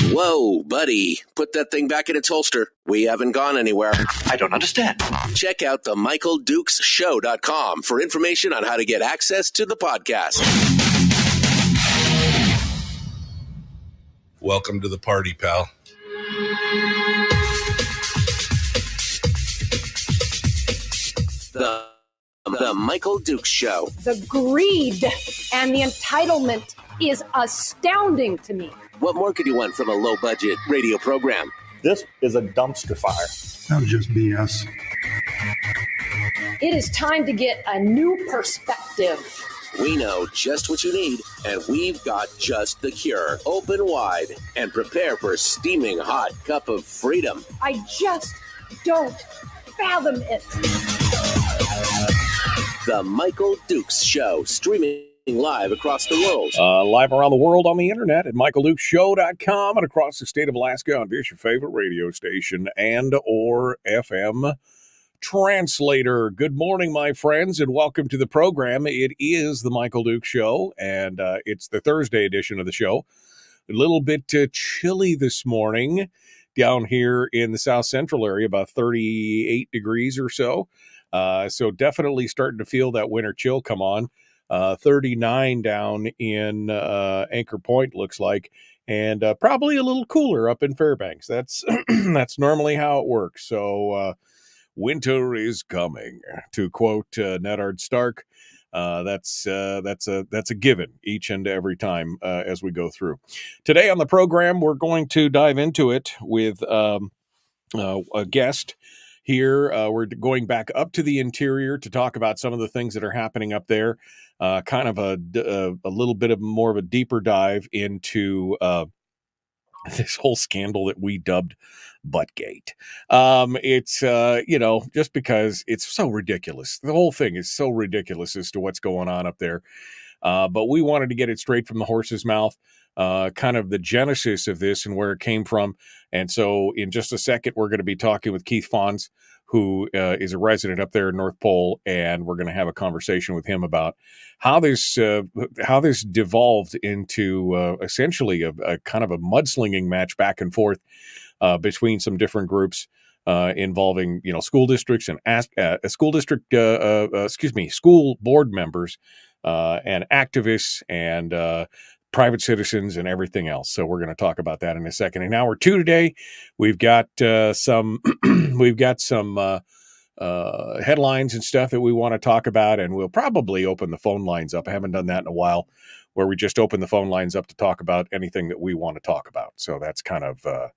Whoa, buddy. Put that thing back in its holster. We haven't gone anywhere. I don't understand. Check out the MichaelDukesShow.com for information on how to get access to the podcast. Welcome to the party, pal. The Michael Dukes Show. The greed and the entitlement is astounding to me. What more could you want from a low-budget radio program? This is a dumpster fire. That was just BS. It is time to get a new perspective. We know just what you need, and we've got just the cure. Open wide and prepare for a steaming hot cup of freedom. I just don't fathom it. The Michael Dukes Show, streaming live across the world. Live around the world on the internet at MichaelDukesShow.com and across the state of Alaska on your favorite radio station and or FM translator. Good morning, my friends, and welcome to the program. It is the Michael Dukes Show, and it's the Thursday edition of the show. A little bit chilly this morning down here in the south central area, about 38 degrees or so. So definitely starting to feel that winter chill come on. 39 down in Anchor Point, looks like, and probably a little cooler up in Fairbanks. That's that's normally how it works. So winter is coming, to quote Nedard Stark. That's a given each and every time as we go through. Today on the program, we're going to dive into it with a guest. Here, we're going back up to the interior to talk about some of the things that are happening up there. Kind of a little bit of more of a deeper dive into this whole scandal that we dubbed Buttgate. It's, just because it's so ridiculous. The whole thing is so ridiculous as to what's going on up there. But we wanted to get it straight from the horse's mouth. Kind of the genesis of this and where it came from. And so in just a second, we're going to be talking with Keith Fons, who is a resident up there in North Pole, and we're going to have a conversation with him about how this devolved into essentially a kind of a mudslinging match back and forth between some different groups involving school districts and school board members and activists and private citizens and everything else. So we're going to talk about that in a second. In hour two today, we've got some headlines and stuff that we want to talk about, and we'll probably open the phone lines up. I haven't done that in a while, where we just open the phone lines up to talk about anything that we want to talk about. So that's kind of the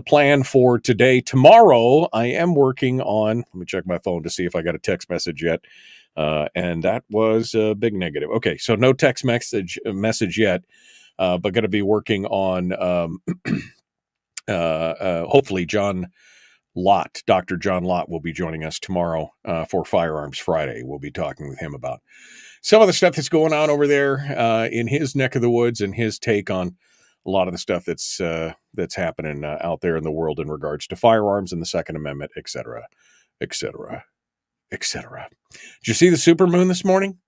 plan for today. Tomorrow, I am working on. Let me check my phone to see if I got a text message yet. And that was a big negative. Okay, so no text message yet, but going to be working on hopefully Dr. John Lott will be joining us tomorrow for Firearms Friday. We'll be talking with him about some of the stuff that's going on over there in his neck of the woods and his take on a lot of the stuff that's happening out there in the world in regards to firearms and the Second Amendment, et cetera, et cetera, et cetera. Did you see the supermoon this morning?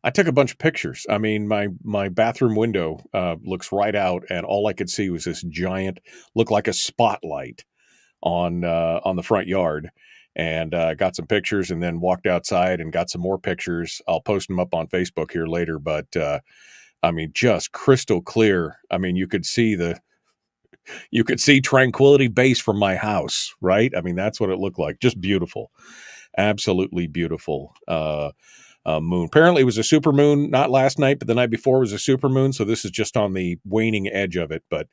I took a bunch of pictures. I mean, my bathroom window looks right out, and all I could see was this giant, looked like a spotlight on the front yard. And got some pictures, and then walked outside and got some more pictures. I'll post them up on Facebook here later, but just crystal clear. I mean, you could see Tranquility Base from my house, right? I mean, that's what it looked like. Just beautiful. Absolutely beautiful moon. Apparently it was a super moon, not last night, but the night before was a super moon. So this is just on the waning edge of it. But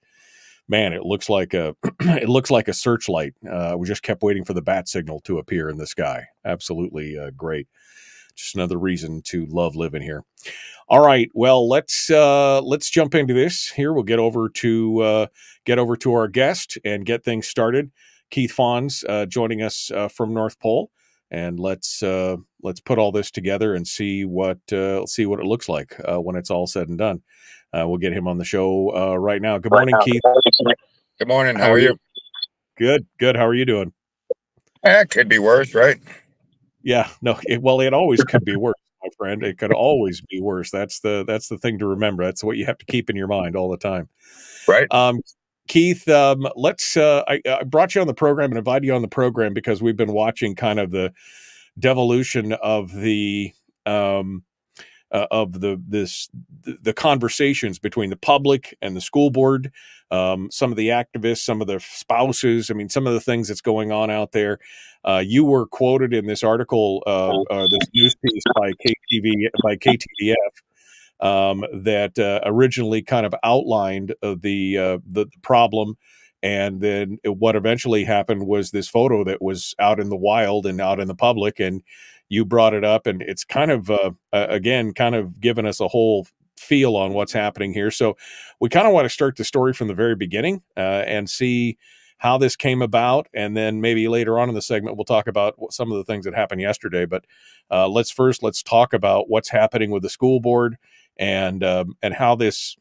man, it looks like a it looks like a searchlight. We just kept waiting for the bat signal to appear in the sky. Absolutely great. Just another reason to love living here. All right, well, let's jump into this here. We'll get over to our guest and get things started. Keith Fons joining us from North Pole, and let's put all this together and see what it looks like when it's all said and done. We'll get him on the show right now. Good morning, Keith. Good morning. How are you? Good. How are you doing? It could be worse, right? Yeah. No. It always could be worse, my friend. It could always be worse. That's the thing to remember. That's what you have to keep in your mind all the time. Right. Keith, let's. I brought you on the program and invited you on the program because we've been watching kind of the devolution of the conversations between the public and the school board, some of the activists, some of the spouses. I mean, some of the things that's going on out there. You were quoted in this article, this news piece by KTVF. That originally kind of outlined the problem, and then what eventually happened was this photo that was out in the wild and out in the public, and you brought it up, and it's kind of again kind of given us a whole feel on what's happening here. So we kind of want to start the story from the very beginning and see how this came about, and then maybe later on in the segment we'll talk about some of the things that happened yesterday. But let's talk about what's happening with the school board and how this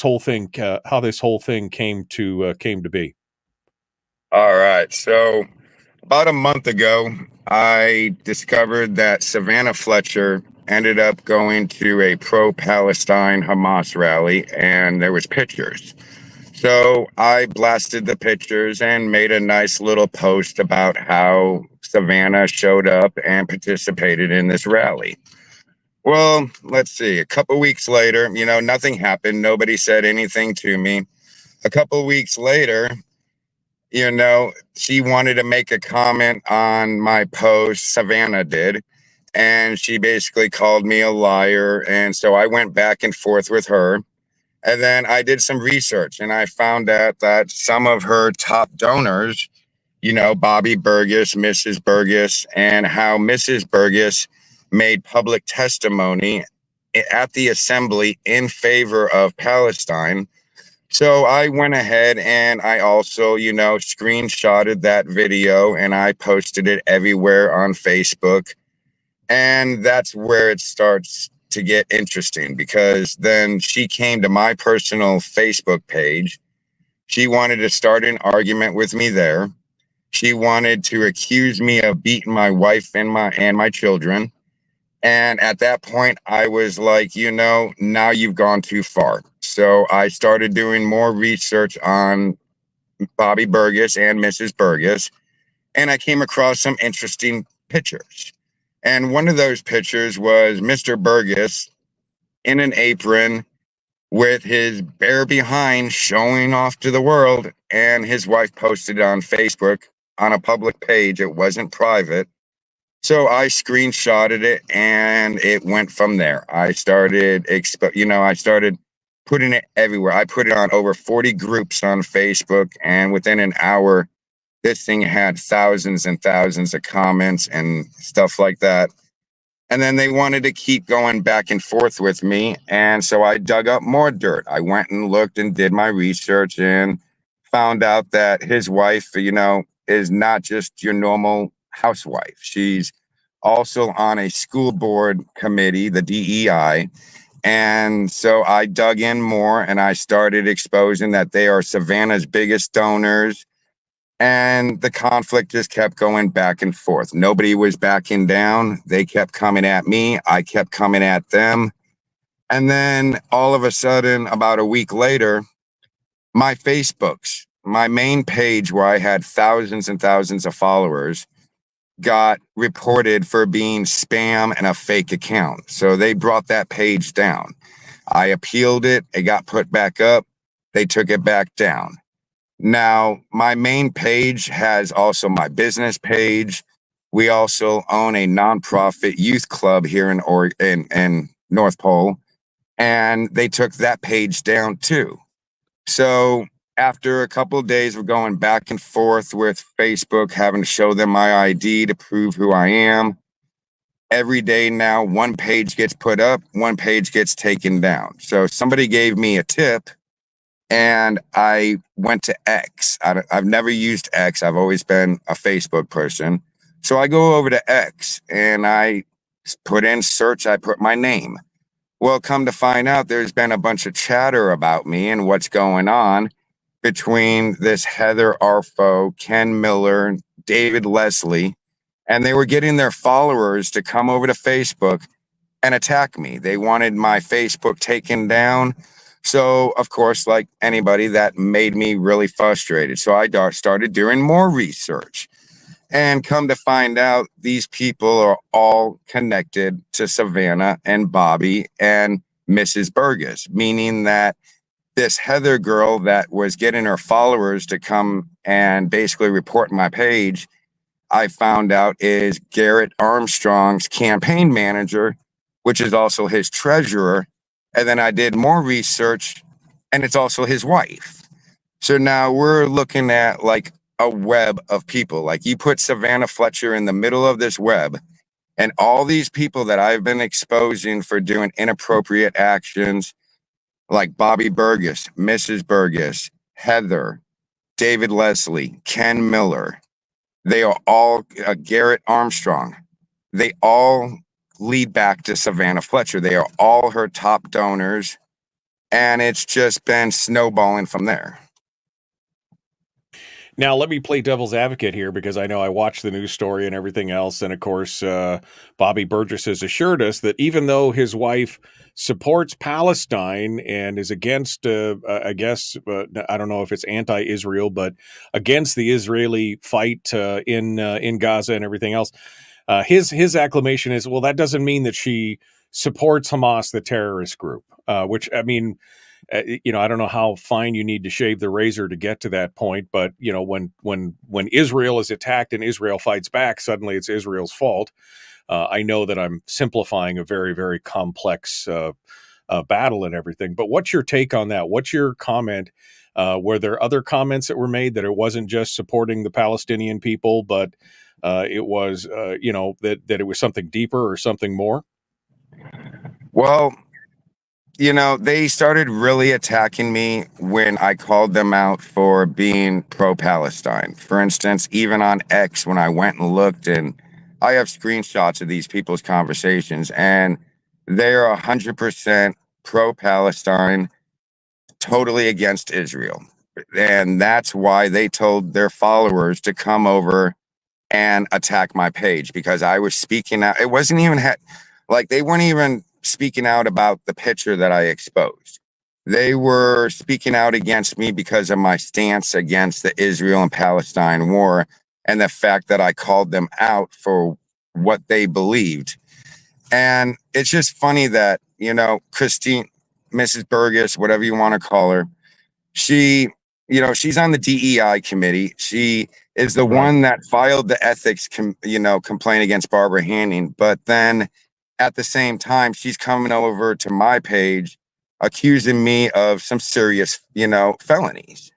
whole thing came to be. All right. So about a month ago, I discovered that Savannah Fletcher ended up going to a pro-Palestine Hamas rally, and there was pictures. So I blasted the pictures and made a nice little post about how Savannah showed up and participated in this rally. Well, let's see. A couple weeks later, nothing happened. Nobody said anything to me. A couple weeks later, she wanted to make a comment on my post, Savannah did, and she basically called me a liar. And so I went back and forth with her. And then I did some research, and I found out that some of her top donors, Bobby Burgess, Mrs. Burgess, and how Mrs. Burgess made public testimony at the assembly in favor of Palestine. So I went ahead and I also, screenshotted that video and I posted it everywhere on Facebook. And that's where it starts to get interesting, because then she came to my personal Facebook page. She wanted to start an argument with me there. She wanted to accuse me of beating my wife and my children. And at that point, I was like, now you've gone too far. So I started doing more research on Bobby Burgess and Mrs. Burgess, and I came across some interesting pictures. And one of those pictures was Mr. Burgess in an apron with his bare behind showing off to the world, and his wife posted it on Facebook on a public page. It wasn't private. So I screenshotted it and it went from there. I started, I started putting it everywhere. I put it on over 40 groups on Facebook, and within an hour, this thing had thousands and thousands of comments and stuff like that. And then they wanted to keep going back and forth with me. And so I dug up more dirt. I went and looked and did my research and found out that his wife, is not just your normal housewife. She's also on a school board committee, the DEI. And so I dug in more and I started exposing that they are Savannah's biggest donors. And the conflict just kept going back and forth. Nobody was backing down. They kept coming at me. I kept coming at them. And then all of a sudden, about a week later, my Facebooks, my main page where I had thousands and thousands of followers, got reported for being spam and a fake account. So they brought that page down. I appealed it. It got put back up. They took it back down. Now, my main page has also my business page. We also own a nonprofit youth club here in North Pole, and they took that page down too. So after a couple of days of going back and forth with Facebook, having to show them my ID to prove who I am, every day now, one page gets put up, one page gets taken down. So somebody gave me a tip and I went to X. I've never used X. I've always been a Facebook person. So I go over to X and I put in search, I put my name. Well, come to find out, there's been a bunch of chatter about me and what's going on between this Heather Arfo, Ken Miller, David Leslie, and they were getting their followers to come over to Facebook and attack me. They wanted my Facebook taken down. So, of course, like anybody, that made me really frustrated. So I started doing more research. And come to find out, these people are all connected to Savannah and Bobby and Mrs. Burgess, meaning that this Heather girl that was getting her followers to come and basically report my page, I found out is Garrett Armstrong's campaign manager, which is also his treasurer. And then I did more research, and it's also his wife. So now we're looking at like a web of people. Like you put Savannah Fletcher in the middle of this web, and all these people that I've been exposing for doing inappropriate actions, like Bobby Burgess, Mrs. Burgess, Heather, David Leslie, Ken Miller, they are all Garrett Armstrong. They all lead back to Savannah Fletcher. They are all her top donors, and it's just been snowballing from there. Now, let me play devil's advocate here because I know I watched the news story and everything else. And of course, Bobby Burgess has assured us that even though his wife supports Palestine and is against, I guess, I don't know if it's anti-Israel, but against the Israeli fight in Gaza and everything else, his acclamation is, well, that doesn't mean that she supports Hamas, the terrorist group, which, I mean, I don't know how fine you need to shave the razor to get to that point, but when Israel is attacked and Israel fights back, suddenly it's Israel's fault. I know that I'm simplifying a very, very complex battle and everything, but what's your take on that? What's your comment? Were there other comments that were made that it wasn't just supporting the Palestinian people, but it was, that it was something deeper or something more? Well, they started really attacking me when I called them out for being pro-Palestine. For instance, even on X, when I went and looked, and I have screenshots of these people's conversations, and they're 100% pro-Palestine, totally against Israel. And that's why they told their followers to come over and attack my page, because I was speaking out. It wasn't even they weren't even speaking out about the picture that I exposed. They were speaking out against me because of my stance against the Israel and Palestine war and the fact that I called them out for what they believed. And it's just funny that, Christine, Mrs. Burgess, whatever you want to call her, she's on the DEI committee. She is the one that filed the ethics, complaint against Barbara Hanning. But then at the same time, she's coming over to my page accusing me of some serious, felonies.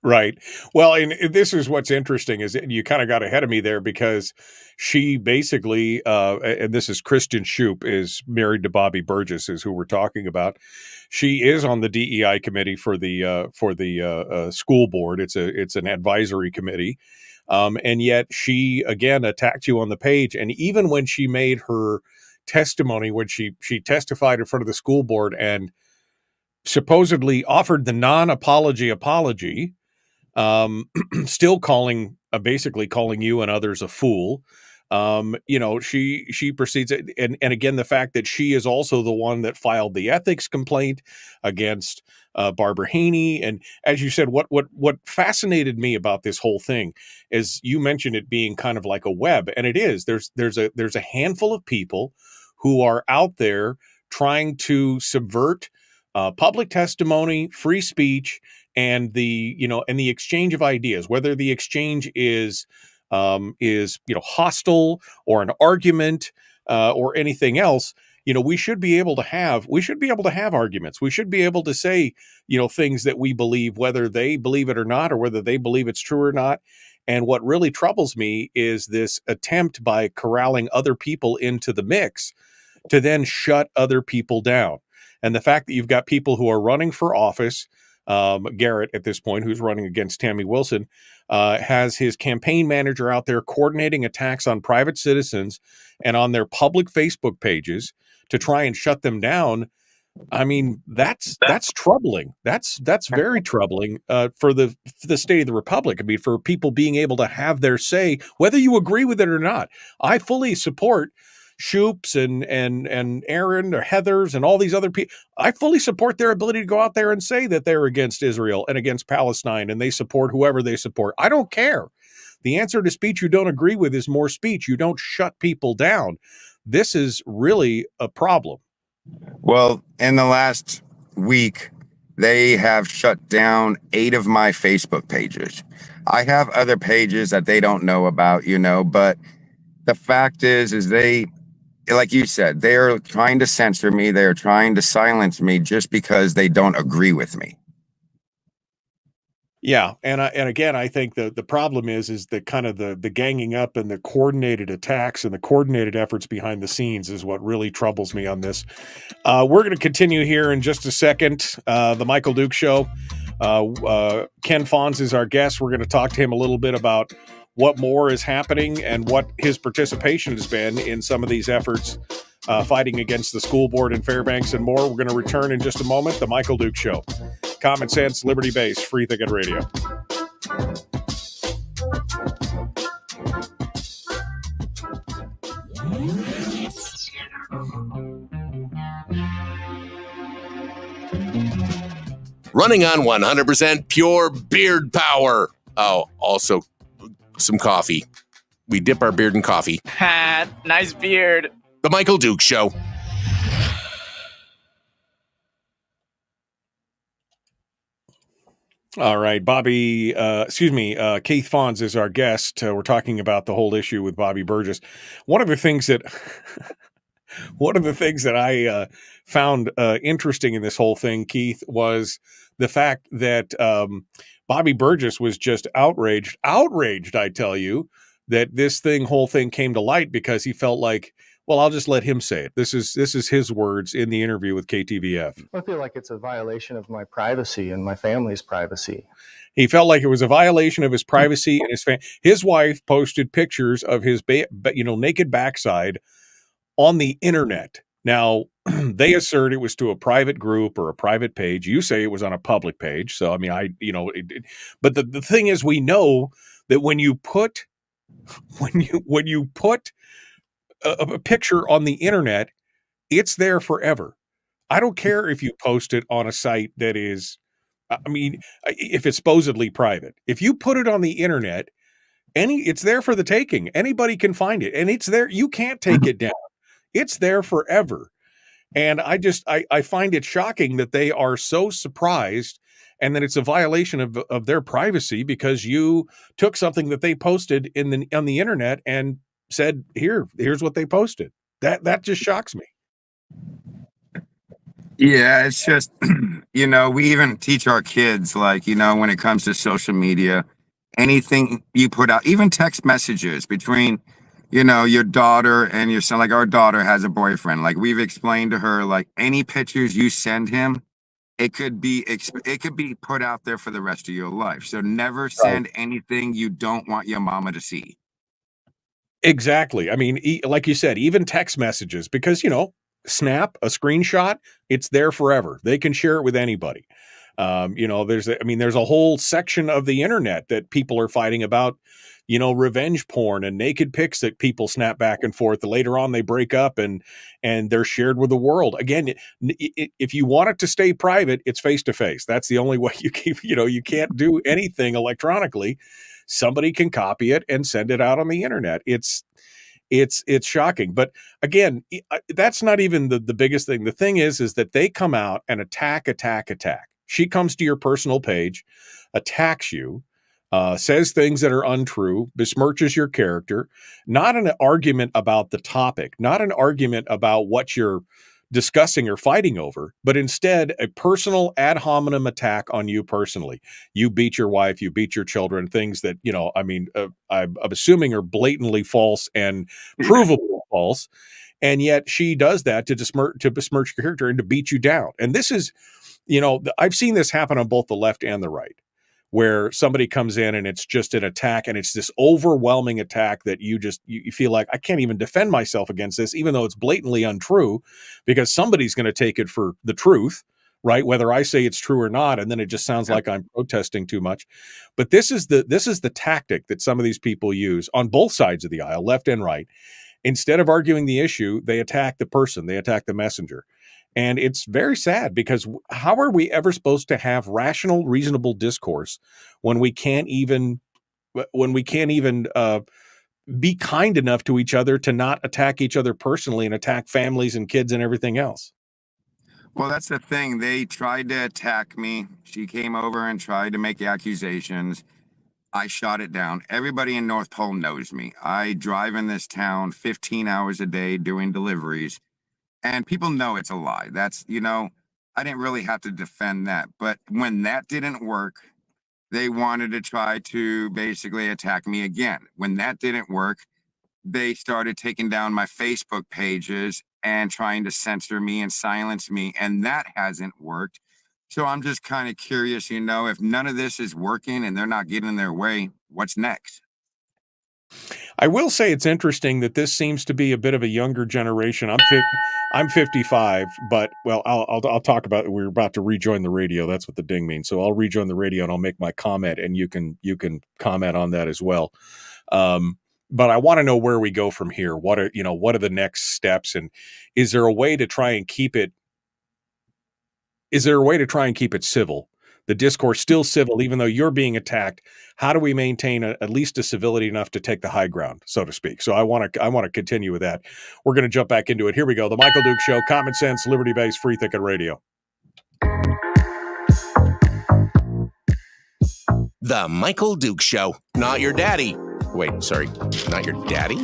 Right. Well, and this is what's interesting is you kind of got ahead of me there because she basically, and this is Kristen Shoup, is married to Bobby Burgess, is who we're talking about. She is on the DEI committee for the school board. It's an advisory committee, and yet she again attacked you on the page. And even when she made her testimony, when she testified in front of the school board and supposedly offered the non-apology apology. Still basically calling you and others a fool. She proceeds, and again, the fact that she is also the one that filed the ethics complaint against Barbara Haney. And as you said, what fascinated me about this whole thing is you mentioned it being kind of like a web, and it is. There's a handful of people who are out there trying to subvert public testimony, free speech, and the exchange of ideas, whether the exchange is hostile or an argument or anything else. we should be able to have arguments. We should be able to say, things that we believe, whether they believe it or not, or whether they believe it's true or not. And what really troubles me is this attempt by corralling other people into the mix to then shut other people down. And the fact that you've got people who are running for office, Garrett at this point, who's running against Tammy Wilson, has his campaign manager out there coordinating attacks on private citizens and on their public Facebook pages to try and shut them down. I mean, that's troubling. That's very troubling for the state of the republic. I mean, for people being able to have their say, whether you agree with it or not. I fully support Shoops and Aaron or Heathers and all these other people. I fully support their ability to go out there and say that they're against Israel and against Palestine and they support whoever they support. I don't care. The answer to speech you don't agree with is more speech. You don't shut people down. This is really a problem. Well, in the last week, they have shut down 8 of my Facebook pages. I have other pages that they don't know about, but the fact is they, like you said, they're trying to censor me. They're trying to silence me just because they don't agree with me. Yeah, and again, I think the problem is the kind of the ganging up and the coordinated attacks and the coordinated efforts behind the scenes is what really troubles me on this. We're going to continue here in just a second. The Michael Duke Show. Ken Fons is our guest. We're going to talk to him a little bit about what more is happening and what his participation has been in some of these efforts fighting against the school board in Fairbanks and more. We're going to return in just a moment. The Michael Duke Show. Common sense, liberty-based, free thinking radio. Running on 100% pure beard power. Oh, also some coffee. We dip our beard in coffee. Nice beard. The Michael Duke Show. All right, Keith Fons is our guest. We're talking about the whole issue with Bobby Burgess. One of the things that I found interesting in this whole thing, Keith, was the fact that Bobby Burgess was just outraged, I tell you, that whole thing came to light because he felt like, well, I'll just let him say it. This is his words in the interview with KTVF. I feel like it's a violation of my privacy and my family's privacy. He felt like it was a violation of his privacy and his wife posted pictures of his naked backside on the internet. Now, they assert it was to a private group or a private page. You say it was on a public page. So, I mean, but the thing is, we know that when you put a picture on the internet, it's there forever. I don't care if you post it on a site that is, if it's supposedly private. If you put it on the internet, it's there for the taking. Anybody can find it, and it's there. You can't take it down. It's there forever. And I find it shocking that they are so surprised and that it's a violation of their privacy because you took something that they posted on the internet and said, here's what they posted. That just shocks me. Yeah, it's just, we even teach our kids, when it comes to social media, anything you put out, even text messages between, your daughter and your son, like our daughter has a boyfriend. Like we've explained to her, like any pictures you send him, it could be put out there for the rest of your life. So never send anything you don't want your mama to see. Exactly. I mean, like you said, even text messages, because, snap a screenshot, it's there forever. They can share it with anybody. There's a whole section of the internet that people are fighting about, revenge porn and naked pics that people snap back and forth. Later on, they break up and they're shared with the world. Again, if you want it to stay private, it's face to face. That's the only way you keep, you can't do anything electronically. Somebody can copy it and send it out on the internet. It's shocking. But again, that's not even the biggest thing. The thing is that they come out and attack. She comes to your personal page, attacks you, says things that are untrue, besmirches your character, not an argument about the topic, not an argument about what you're discussing or fighting over, but instead a personal ad hominem attack on you personally. You beat your wife, you beat your children, things that, I'm assuming are blatantly false and provable false. And yet she does that to besmirch your character and to beat you down. And this is, I've seen this happen on both the left and the right, where somebody comes in and it's just an attack, and it's this overwhelming attack that you feel like, I can't even defend myself against this, even though it's blatantly untrue, because somebody's going to take it for the truth, right? Whether I say it's true or not, and then it just sounds like I'm protesting too much. But this is the tactic that some of these people use on both sides of the aisle, left and right. Instead of arguing the issue, they attack the person, they attack the messenger. And it's very sad, because how are we ever supposed to have rational, reasonable discourse when we can't even be kind enough to each other to not attack each other personally and attack families and kids and everything else? Well, that's the thing. They tried to attack me. She came over and tried to make accusations. I shot it down. Everybody in North Pole knows me. I drive in this town 15 hours a day doing deliveries. And people know it's a lie. That's, I didn't really have to defend that. But when that didn't work, they wanted to try to basically attack me again. When that didn't work, they started taking down my Facebook pages and trying to censor me and silence me. And that hasn't worked. So I'm just kind of curious, if none of this is working and they're not getting their way, what's next? I will say it's interesting that this seems to be a bit of a younger generation. I'm 55, but I'll talk about it. We're about to rejoin the radio. That's what the ding means. So I'll rejoin the radio and I'll make my comment, and you can comment on that as well. But I want to know where we go from here. What are the next steps, and is there a way to try and keep it? Is there a way to try and keep it civil? The discourse still civil, even though you're being attacked. How do we maintain at least a civility enough to take the high ground, so to speak? So I want to continue with that. We're going to jump back into it. Here we go. The Michael Duke Show, common sense, liberty-based, free thinking radio. The Michael Duke Show. Not your daddy. Wait, sorry. Not your daddy?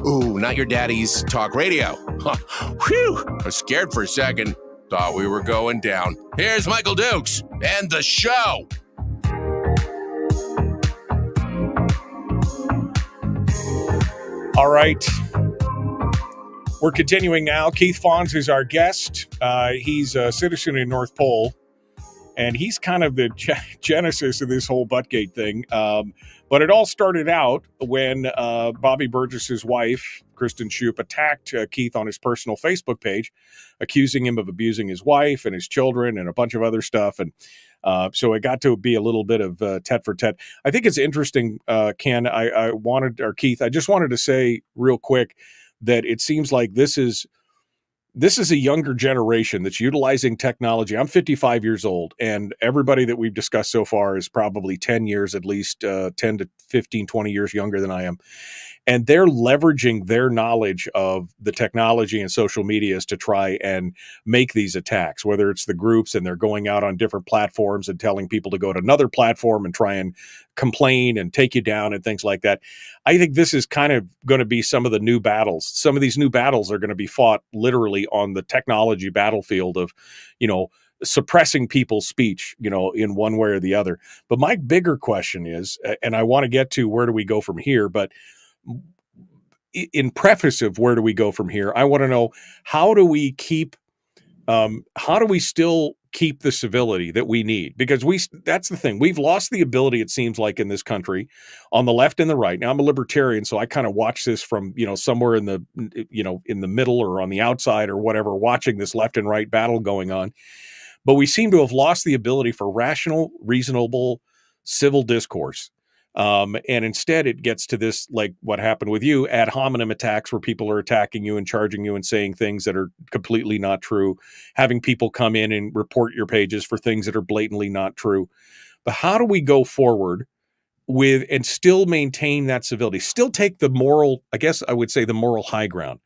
Ooh, not your daddy's talk radio. Whew. I was scared for a second. Thought we were going down. Here's Michael Dukes and the show. All right. We're continuing now. Keith Fons is our guest. He's a citizen in North Pole, and he's kind of the genesis of this whole Buttgate thing. But it all started out when Bobby Burgess's wife, Kristen Shoup, attacked Keith on his personal Facebook page, accusing him of abusing his wife and his children and a bunch of other stuff. And so it got to be a little bit of tet for tet. I think it's interesting, Ken. Keith, I just wanted to say real quick that it seems like this is a younger generation that's utilizing technology. I'm 55 years old, and everybody that we've discussed so far is probably 10 years, at least 10 to 15, 20 years younger than I am. And they're leveraging their knowledge of the technology and social medias to try and make these attacks, whether it's the groups and they're going out on different platforms and telling people to go to another platform and try and complain and take you down and things like that. I think this is kind of going to be some of the new battles. Some of these new battles are going to be fought literally on the technology battlefield of, suppressing people's speech, in one way or the other. But my bigger question is, and I want to get to where do we go from here, but in preface of where do we go from here, I want to know, how do we still keep the civility that we need? Because that's the thing. We've lost the ability, it seems like, in this country, on the left and the right. Now, I'm a libertarian, so I kind of watch this from, somewhere in the middle or on the outside or whatever, watching this left and right battle going on. But we seem to have lost the ability for rational, reasonable, civil discourse. And instead it gets to this, like what happened with you, ad hominem attacks where people are attacking you and charging you and saying things that are completely not true, having people come in and report your pages for things that are blatantly not true. But how do we go forward with and still maintain that civility, still take the moral, I guess I would say the moral high ground?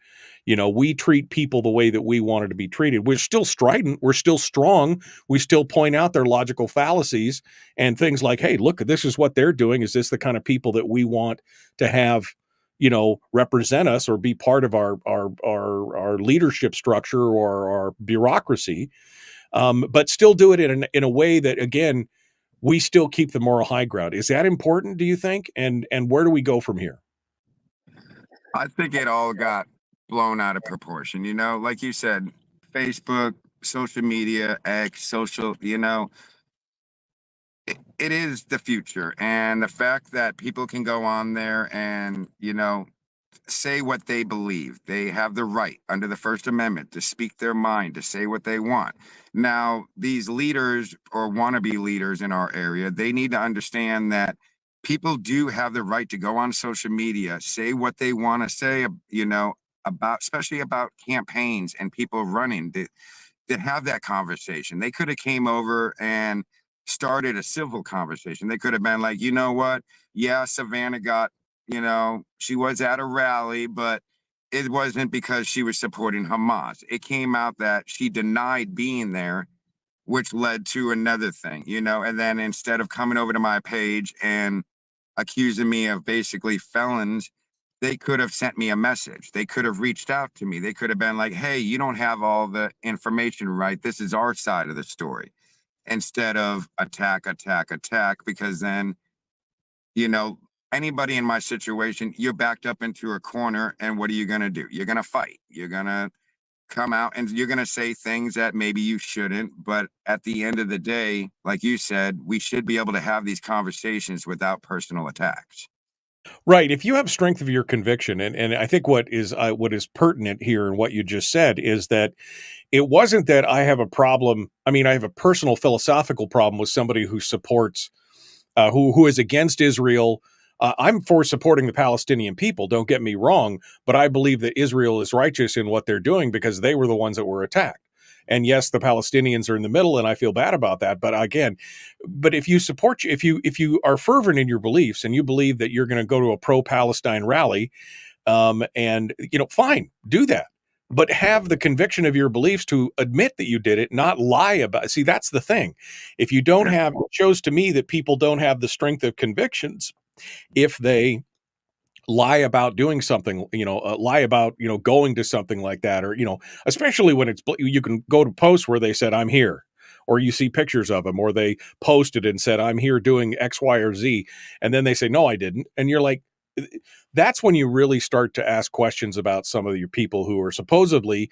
We treat people the way that we wanted to be treated. We're still strident. We're still strong. We still point out their logical fallacies and things like, hey, look, this is what they're doing. Is this the kind of people that we want to have, represent us or be part of our leadership structure or our bureaucracy? But still do it in a way that, again, we still keep the moral high ground. Is that important, do you think? And where do we go from here? I think it all got blown out of proportion. Like you said, Facebook, social media, X, it is the future. And the fact that people can go on there and, say what they believe. They have the right under the First Amendment to speak their mind, to say what they want. Now, these leaders or wannabe leaders in our area, they need to understand that people do have the right to go on social media, say what they want to say, about, especially about campaigns and people running that have that conversation. They could have came over and started a civil conversation. They could have been like, you know what? Yeah, Savannah got, she was at a rally, but it wasn't because she was supporting Hamas. It came out that she denied being there, which led to another thing, and then instead of coming over to my page and accusing me of basically felons, they could have sent me a message. They could have reached out to me. They could have been like, hey, you don't have all the information right. This is our side of the story. Instead of attack, because then, anybody in my situation, you're backed up into a corner, and what are you going to do? You're going to fight. You're going to come out and you're going to say things that maybe you shouldn't. But at the end of the day, like you said, we should be able to have these conversations without personal attacks. Right. If you have strength of your conviction, and I think what is pertinent here and what you just said is that it wasn't that I have a problem. I mean, I have a personal philosophical problem with somebody who supports, who is against Israel. I'm for supporting the Palestinian people. Don't get me wrong, but I believe that Israel is righteous in what they're doing because they were the ones that were attacked. And yes, the Palestinians are in the middle, and I feel bad about that. But again, if you support, if you are fervent in your beliefs and you believe that you're going to go to a pro-Palestine rally, and fine, do that. But have the conviction of your beliefs to admit that you did it, not lie about it. See, that's the thing. If you don't have, it shows to me that people don't have the strength of convictions if they lie about doing something, lie about, going to something like that, or, especially when you can go to posts where they said, I'm here, or you see pictures of them, or they posted and said, I'm here doing X, Y, or Z. And then they say, no, I didn't. And you're like, that's when you really start to ask questions about some of your people who are supposedly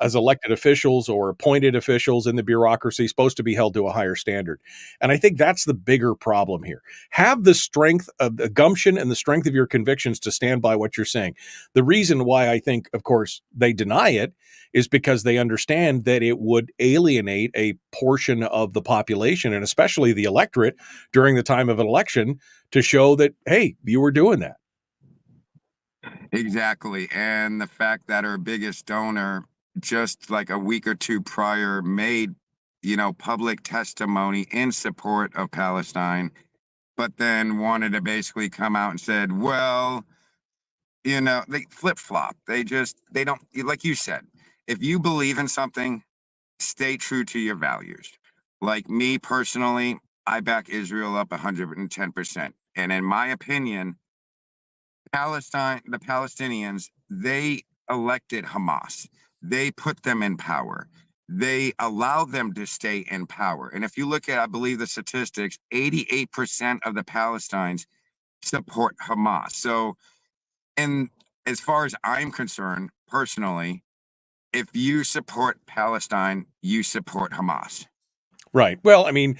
as elected officials or appointed officials in the bureaucracy supposed to be held to a higher standard. And I think that's the bigger problem here. Have the strength of the gumption and the strength of your convictions to stand by what you're saying. The reason why I think, of course, they deny it is because they understand that it would alienate a portion of the population and especially the electorate during the time of an election to show that, hey, you were doing that. Exactly. And the fact that our biggest donor just like a week or two prior made, public testimony in support of Palestine, but then wanted to basically come out and said, well, they flip-flop. They don't, like you said, if you believe in something, stay true to your values. Like me personally, I back Israel up 110%. And in my opinion, the Palestinians, they elected Hamas. They put them in power. They allowed them to stay in power. And if you look at, I believe the statistics, 88% of the Palestinians support Hamas. So, and as far as I'm concerned, personally, if you support Palestine, you support Hamas. Right. Well, I mean,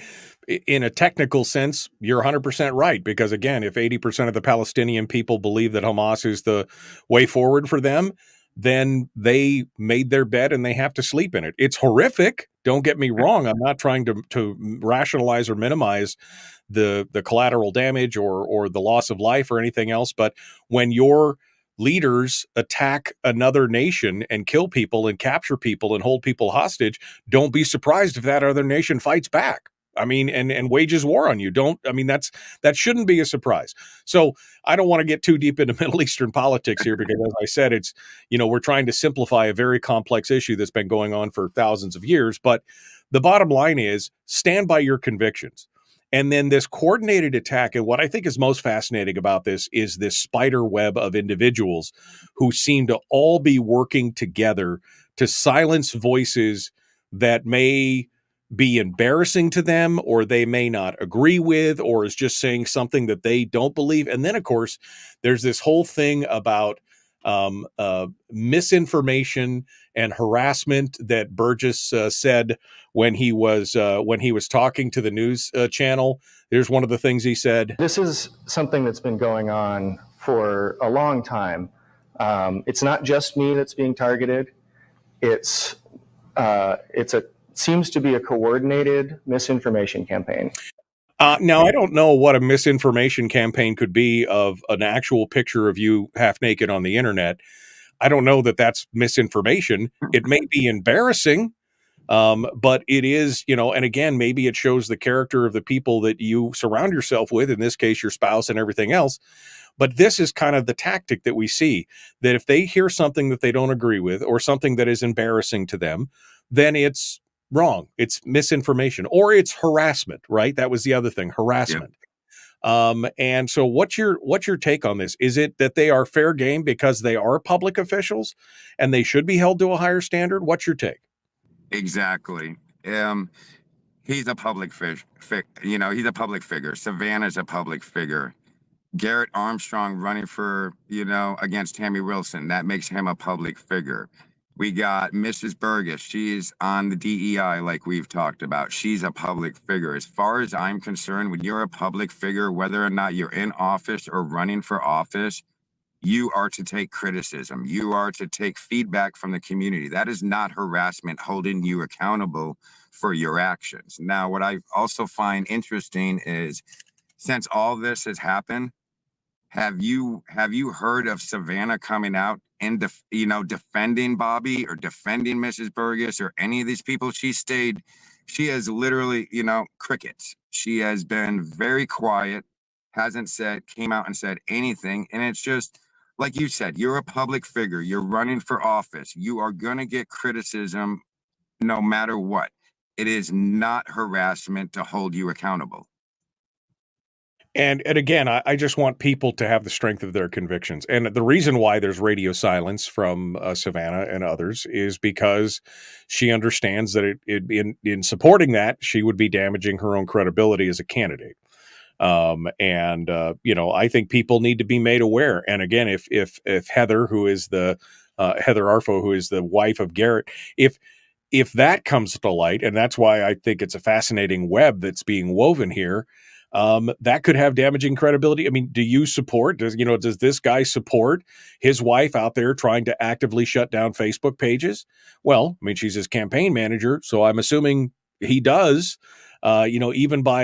in a technical sense, you're 100% right. Because again, if 80% of the Palestinian people believe that Hamas is the way forward for them, then they made their bed and they have to sleep in it. It's horrific. Don't get me wrong. I'm not trying to rationalize or minimize the collateral damage or the loss of life or anything else. But when your leaders attack another nation and kill people and capture people and hold people hostage, don't be surprised if that other nation fights back. I mean, and wages war on you. That shouldn't be a surprise. So I don't want to get too deep into Middle Eastern politics here because, as I said, it's, we're trying to simplify a very complex issue that's been going on for thousands of years. But the bottom line is stand by your convictions. And then this coordinated attack, and what I think is most fascinating about this is this spider web of individuals who seem to all be working together to silence voices that may be embarrassing to them, or they may not agree with, or is just saying something that they don't believe. And then, of course, there's this whole thing about misinformation and harassment that Burgess said when he was talking to the news channel. There's one of the things he said. This is something that's been going on for a long time. It's not just me that's being targeted. Seems to be a coordinated misinformation campaign. Now, I don't know what a misinformation campaign could be of an actual picture of you half naked on the internet. I don't know that that's misinformation. It may be embarrassing, but it is, and again, maybe it shows the character of the people that you surround yourself with, in this case, your spouse and everything else. But this is kind of the tactic that we see, that if they hear something that they don't agree with or something that is embarrassing to them, then it's wrong. It's misinformation or it's harassment, right? That was the other thing, harassment. And so what's your take on this? Is it that they are fair game because they are public officials and they should be held to a higher standard? What's your take? Exactly. He's a public he's a public figure. Savannah's a public figure. Garrett Armstrong running for, against Tammy Wilson. That makes him a public figure. We got Mrs. Burgess. She's on the DEI like we've talked about. She's a public figure. As far as I'm concerned, when you're a public figure, whether or not you're in office or running for office, you are to take criticism. You are to take feedback from the community. That is not harassment holding you accountable for your actions. Now, what I also find interesting is, since all this has happened, have you heard of Savannah coming out and defending Bobby or defending Mrs. Burgess or any of these people? She has literally, crickets. She has been very quiet, came out and said anything. And it's just, like you said, you're a public figure, you're running for office, you are gonna get criticism no matter what. It is not harassment to hold you accountable. And again, I just want people to have the strength of their convictions. And the reason why there's radio silence from Savannah and others is because she understands that in supporting that, she would be damaging her own credibility as a candidate. I think people need to be made aware. And again, if Heather, who is the Heather Arfo, who is the wife of Garrett, if that comes to light, and that's why I think it's a fascinating web that's being woven here, that could have damaging credibility. I mean, do you support, does this guy support his wife out there trying to actively shut down Facebook pages? Well, I mean, she's his campaign manager, so I'm assuming he does, even by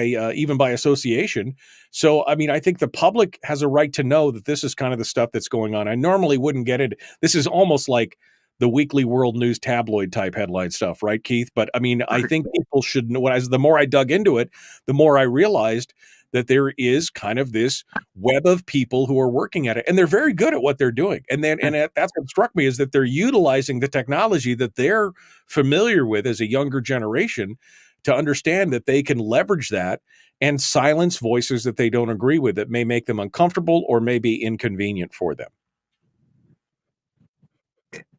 association. So, I mean, I think the public has a right to know that this is kind of the stuff that's going on. I normally wouldn't get it. This is almost like the Weekly World News tabloid type headline stuff, right, Keith? But I mean, I think people should know. The more I dug into it, the more I realized that there is kind of this web of people who are working at it, and they're very good at what they're doing. And that's what struck me, is that they're utilizing the technology that they're familiar with as a younger generation to understand that they can leverage that and silence voices that they don't agree with, that may make them uncomfortable or may be inconvenient for them.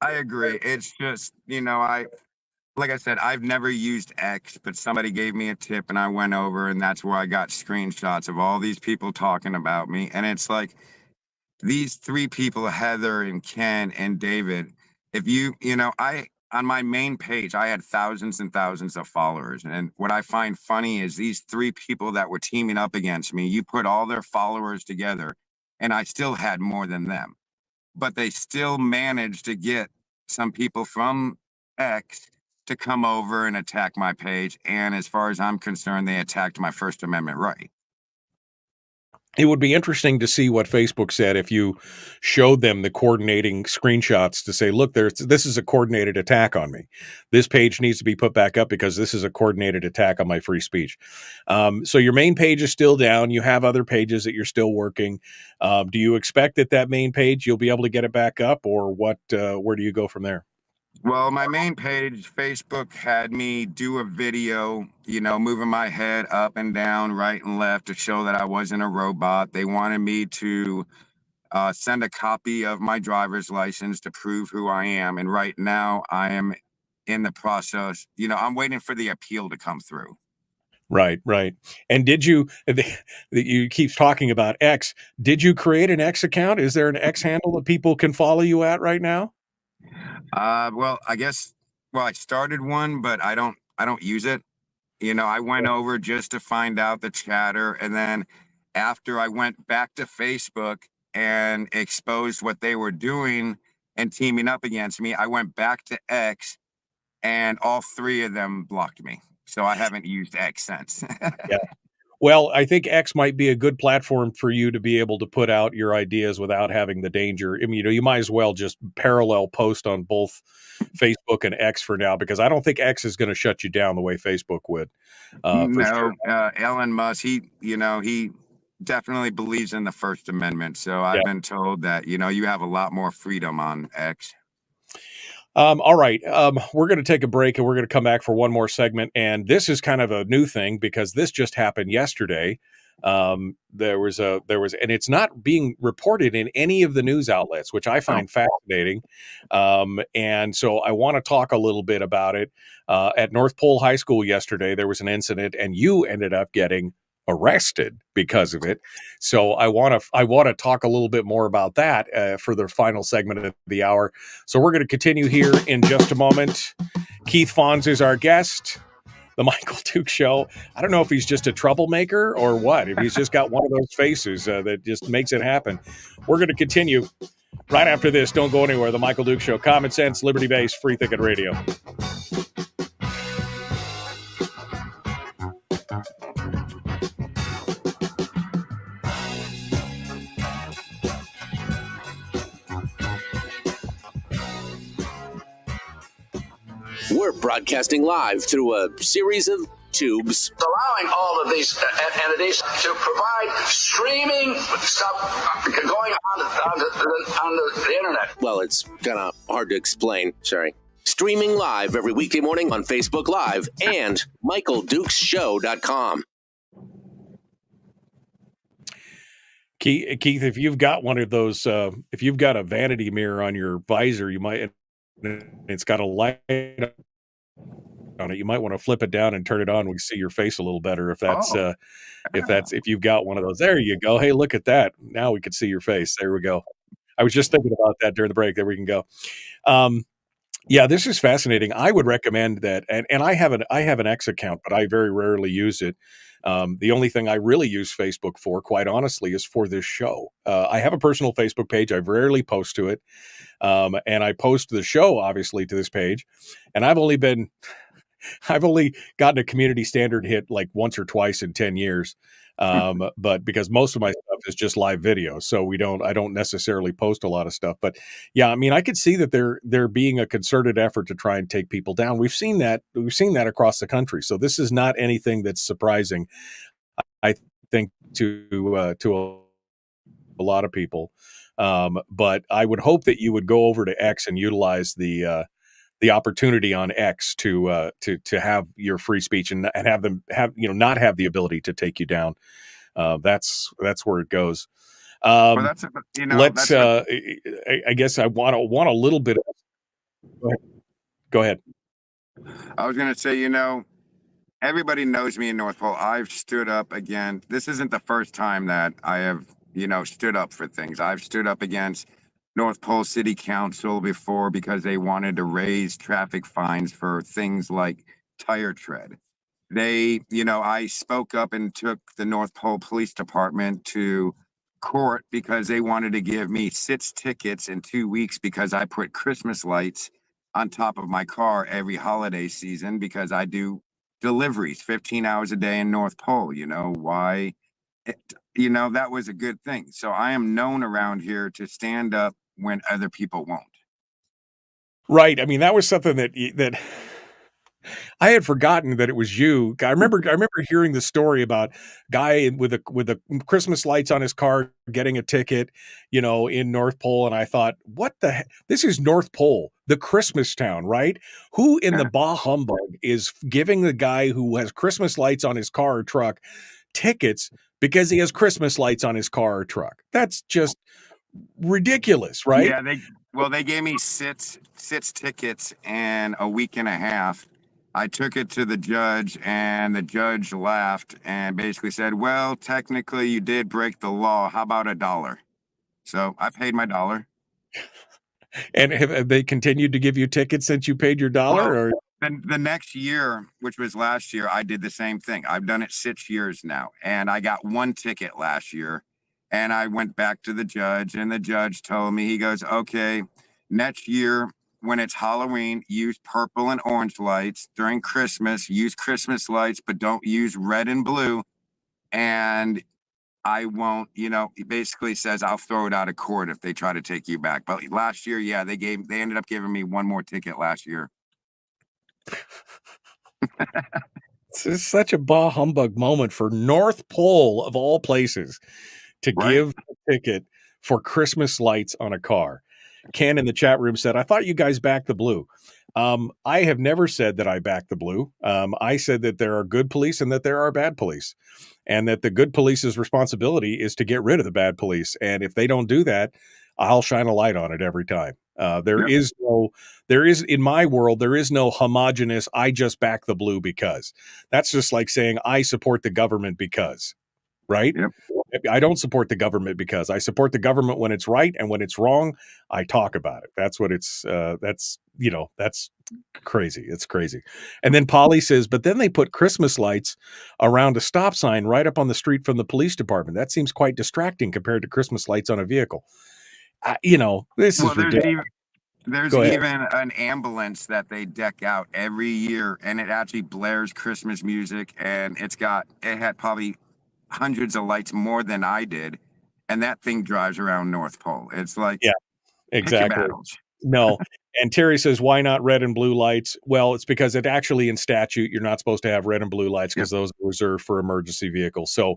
I agree. It's just, like I said, I've never used X, but somebody gave me a tip and I went over, and that's where I got screenshots of all these people talking about me. And it's like, these three people, Heather and Ken and David, on my main page, I had thousands and thousands of followers. And what I find funny is these three people that were teaming up against me, you put all their followers together and I still had more than them. But they still managed to get some people from X to come over and attack my page. And as far as I'm concerned, they attacked my First Amendment right. it would be interesting to see what Facebook said if you showed them the coordinating screenshots to say, look, this is a coordinated attack on me. This page needs to be put back up because this is a coordinated attack on my free speech. So your main page is still down. You have other pages that you're still working. Do you expect that main page, you'll be able to get it back up, or what? Where do you go from there? Well, my main page, Facebook, had me do a video, moving my head up and down, right and left to show that I wasn't a robot. They wanted me to send a copy of my driver's license to prove who I am. And right now I am in the process, I'm waiting for the appeal to come through. Right, right. And did you, you keep talking about X, did you create an X account? Is there an X handle that people can follow you at right now? Well, I started one, but I don't use it. I went over just to find out the chatter. And then after I went back to Facebook and exposed what they were doing and teaming up against me, I went back to X and all three of them blocked me. So I haven't used X since. Yeah. Well, I think X might be a good platform for you to be able to put out your ideas without having the danger. I mean, you might as well just parallel post on both Facebook and X for now, because I don't think X is going to shut you down the way Facebook would. For sure. Elon Musk, he definitely believes in the First Amendment. So I've been told that, you have a lot more freedom on X. All right. We're going to take a break and we're going to come back for one more segment. And this is kind of a new thing because this just happened yesterday. And it's not being reported in any of the news outlets, which I find fascinating. And so I want to talk a little bit about it. At North Pole High School yesterday, there was an incident and you ended up getting arrested because of it. So I want to talk a little bit more about that for the final segment of the hour. So we're going to continue here in just a moment. Keith Fons is our guest. The Michael Duke Show. I don't know if he's just a troublemaker or what, if he's just got one of those faces that just makes it happen. We're going to continue right after this. Don't go anywhere. The Michael Duke Show. Common sense, liberty-based, free thinking radio. We're broadcasting live through a series of tubes. Allowing all of these entities to provide streaming stuff going on the internet. Well, it's kind of hard to explain. Sorry. Streaming live every weekday morning on Facebook Live and MichaelDukesShow.com. Keith, if you've got one of those, if you've got a vanity mirror on your visor, you might, it's got a light on it. You might want to flip it down and turn it on. We can see your face a little better if that's if you've got one of those. There you go. Hey, look at that. Now we can see your face. There we go. I was just thinking about that during the break. There we can go. Yeah, this is fascinating. I would recommend that, and I have an X account, but I very rarely use it. The only thing I really use Facebook for, quite honestly, is for this show. I have a personal Facebook page. I rarely post to it. And I post the show, obviously, to this page. And I've only gotten a community standard hit like once or twice in 10 years. But because most of my stuff is just live video, so I don't necessarily post a lot of stuff. But yeah, I mean, I could see that there being a concerted effort to try and take people down. We've seen that across the country. So this is not anything that's surprising, I think, to a lot of people. But I would hope that you would go over to X and utilize the opportunity on X to have your free speech and have them not have the ability to take you down. That's where it goes. Well, I guess I want a little bit of. Go ahead. I was going to say, everybody knows me in North Pole. I've stood up again. This isn't the first time that I have, stood up for things. I've stood up against North Pole City Council before because they wanted to raise traffic fines for things like tire tread. I spoke up and took the North Pole Police Department to court because they wanted to give me 6 tickets in 2 weeks because I put Christmas lights on top of my car every holiday season because I do deliveries 15 hours a day in North Pole. Why? that was a good thing. So I am known around here to stand up when other people won't. Right. I mean, that was something that I had forgotten that it was you. I remember hearing the story about guy with the Christmas lights on his car getting a ticket, in North Pole, and I thought, what the heck? This is North Pole, the Christmas town, right? Who in the bah humbug is giving the guy who has Christmas lights on his car or truck tickets because he has Christmas lights on his car or truck? That's just ridiculous, right? Yeah, they gave me six tickets in a week and a half. I took it to the judge, and the judge laughed and basically said, well, technically you did break the law. How about $1? So I paid my $1. And have they continued to give you tickets since you paid your $1? Well, the next year, which was last year, I did the same thing. I've done it 6 years now, and I got one ticket last year. And I went back to the judge, and the judge told me, he goes, okay, next year, when it's Halloween, use purple and orange lights. During Christmas, use Christmas lights, but don't use red and blue. And I won't, he basically says, I'll throw it out of court if they try to take you back. But last year, yeah, they ended up giving me one more ticket last year. It's such a bah humbug moment for North Pole of all places to give a ticket for Christmas lights on a car. Ken in the chat room said, I thought you guys backed the blue. I have never said that I back the blue. I said that there are good police and that there are bad police, and that the good police's responsibility is to get rid of the bad police. And if they don't do that, I'll shine a light on it every time. There is in my world, there is no homogenous, I just back the blue because. That's just like saying I support the government because. Right? Yep. I don't support the government because I support the government when it's right, and when it's wrong, I talk about it. That's what it's that's crazy. It's crazy. And then Polly says, but then they put Christmas lights around a stop sign right up on the street from the police department. That seems quite distracting compared to Christmas lights on a vehicle. This is ridiculous. There's even an ambulance that they deck out every year, and it actually blares Christmas music, and it had probably hundreds of lights more than I did, and that thing drives around North Pole. It's like, yeah, exactly. No. And Terry says, why not red and blue lights? Well, it's because it actually in statute, you're not supposed to have red and blue lights because those are reserved for emergency vehicles. So,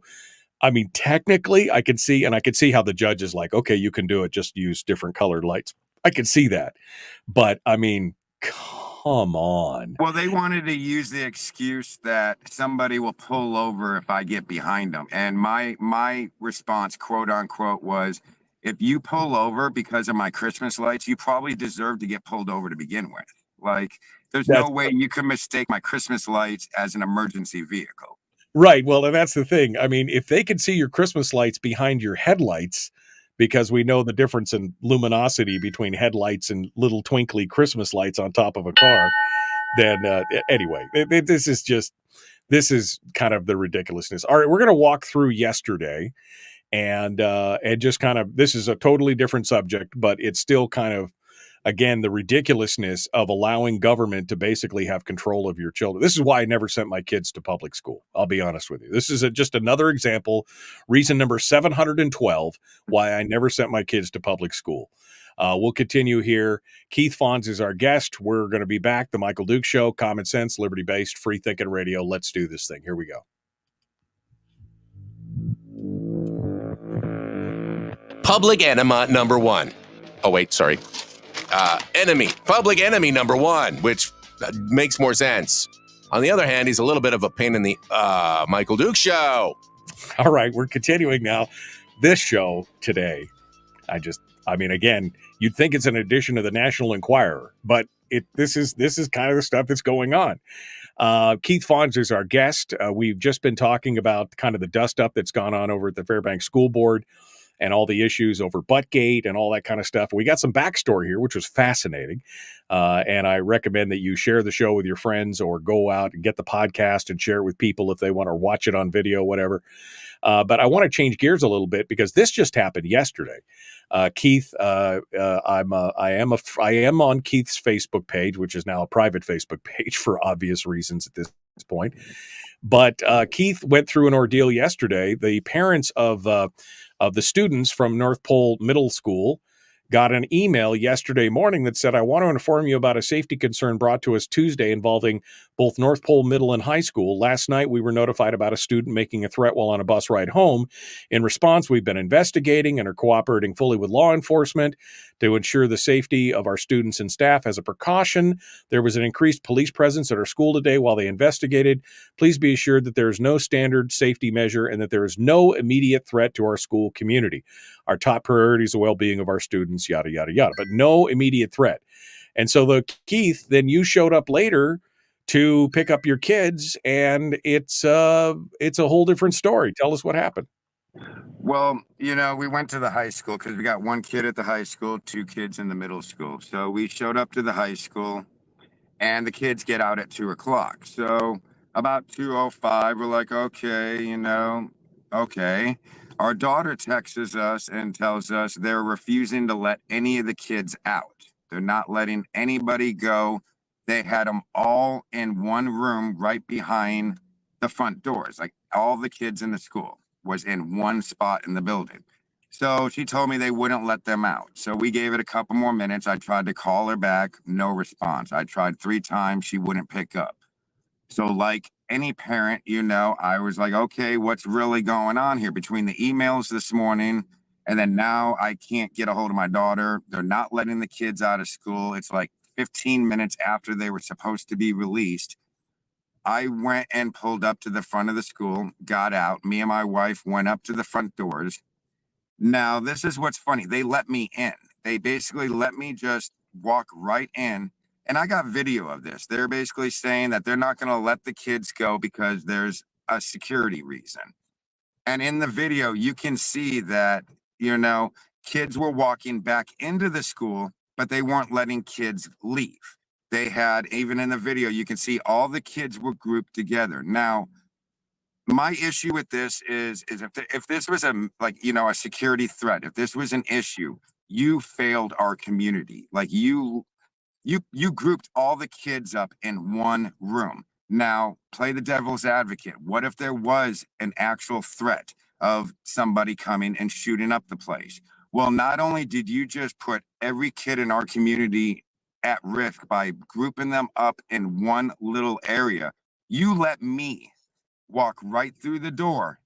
I mean, technically I could see how the judge is like, okay, you can do it. Just use different colored lights. I could see that. But I mean, come on. Well, they wanted to use the excuse that somebody will pull over if I get behind them. And my response, quote unquote, was, if you pull over because of my Christmas lights, you probably deserve to get pulled over to begin with. Like, there's no way you could mistake my Christmas lights as an emergency vehicle. Right. Well, and that's the thing. I mean, if they could see your Christmas lights behind your headlights, because we know the difference in luminosity between headlights and little twinkly Christmas lights on top of a car, then anyway, this is kind of the ridiculousness. All right, we're going to walk through yesterday and just kind of, this is a totally different subject, but it's still kind of, again, the ridiculousness of allowing government to basically have control of your children. This is why I never sent my kids to public school. I'll be honest with you. This is just another example, reason number 712, why I never sent my kids to public school. We'll continue here. Keith Fons is our guest. We're going to be back. The Michael Dukes Show, common sense, liberty-based, free-thinking radio. Let's do this thing. Here we go. Public enema number one. Oh, wait, sorry. Public enemy number one, which makes more sense. On the other hand, he's a little bit of a pain in the Michael Dukes Show. All right, we're continuing now. This show today, I mean, again, you'd think it's an edition of the National Enquirer, but this is kind of the stuff that's going on. Keith Fons is our guest. We've just been talking about kind of the dust up that's gone on over at the Fairbanks School Board and all the issues over Buttgate and all that kind of stuff. We got some backstory here, which was fascinating. And I recommend that you share the show with your friends or go out and get the podcast and share it with people if they want to watch it on video, whatever. But I want to change gears a little bit because this just happened yesterday. Keith, I am on Keith's Facebook page, which is now a private Facebook page for obvious reasons at this this point. But Keith went through an ordeal yesterday. The parents of the students from North Pole Middle School got an email yesterday morning that said, I want to inform you about a safety concern brought to us Tuesday involving both North Pole Middle and High School. Last night, we were notified about a student making a threat while on a bus ride home. In response, we've been investigating and are cooperating fully with law enforcement to ensure the safety of our students and staff. As a precaution, there was an increased police presence at our school today while they investigated. Please be assured that there is no standard safety measure and that there is no immediate threat to our school community. Our top priority is the well-being of our students, yada, yada, yada, but no immediate threat. And so Keith, then you showed up later to pick up your kids, and it's a whole different story. Tell us what happened. Well, we went to the high school because we got one kid at the high school, two kids in the middle school. So we showed up to the high school, and the kids get out at 2:00. So about 2:05, we're like, okay, okay. Our daughter texts us and tells us they're refusing to let any of the kids out. They're not letting anybody go. They had them all in one room right behind the front doors. Like all the kids in the school was in one spot in the building. So she told me they wouldn't let them out. So we gave it a couple more minutes. I tried to call her back, no response. I tried 3 times, she wouldn't pick up. So like any parent, I was like, okay, what's really going on here? Between the emails this morning and then now I can't get a hold of my daughter. They're not letting the kids out of school. It's like 15 minutes after they were supposed to be released. I went and pulled up to the front of the school, got out. Me and my wife went up to the front doors. Now, this is what's funny. They let me in. They basically let me just walk right in. And I got video of this. They're basically saying that they're not going to let the kids go because there's a security reason. And in the video, you can see that, kids were walking back into the school, but they weren't letting kids leave. They had, even in the video, you can see all the kids were grouped together. Now, my issue with this is if this was a security threat, if this was an issue, you failed our community. Like you grouped all the kids up in one room. Now, play the devil's advocate. What if there was an actual threat of somebody coming and shooting up the place? Well, not only did you just put every kid in our community at risk by grouping them up in one little area, you let me walk right through the door.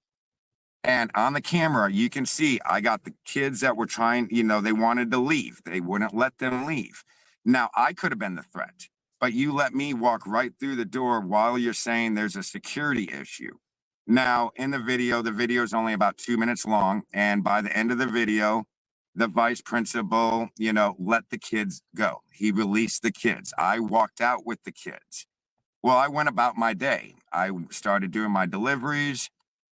And on the camera, you can see I got the kids that were trying, they wanted to leave. They wouldn't let them leave. Now, I could have been the threat, but you let me walk right through the door while you're saying there's a security issue. Now, in the video is only about 2 minutes long. And by the end of the video, the vice principal, let the kids go. He released the kids. I walked out with the kids. Well, I went about my day. I started doing my deliveries.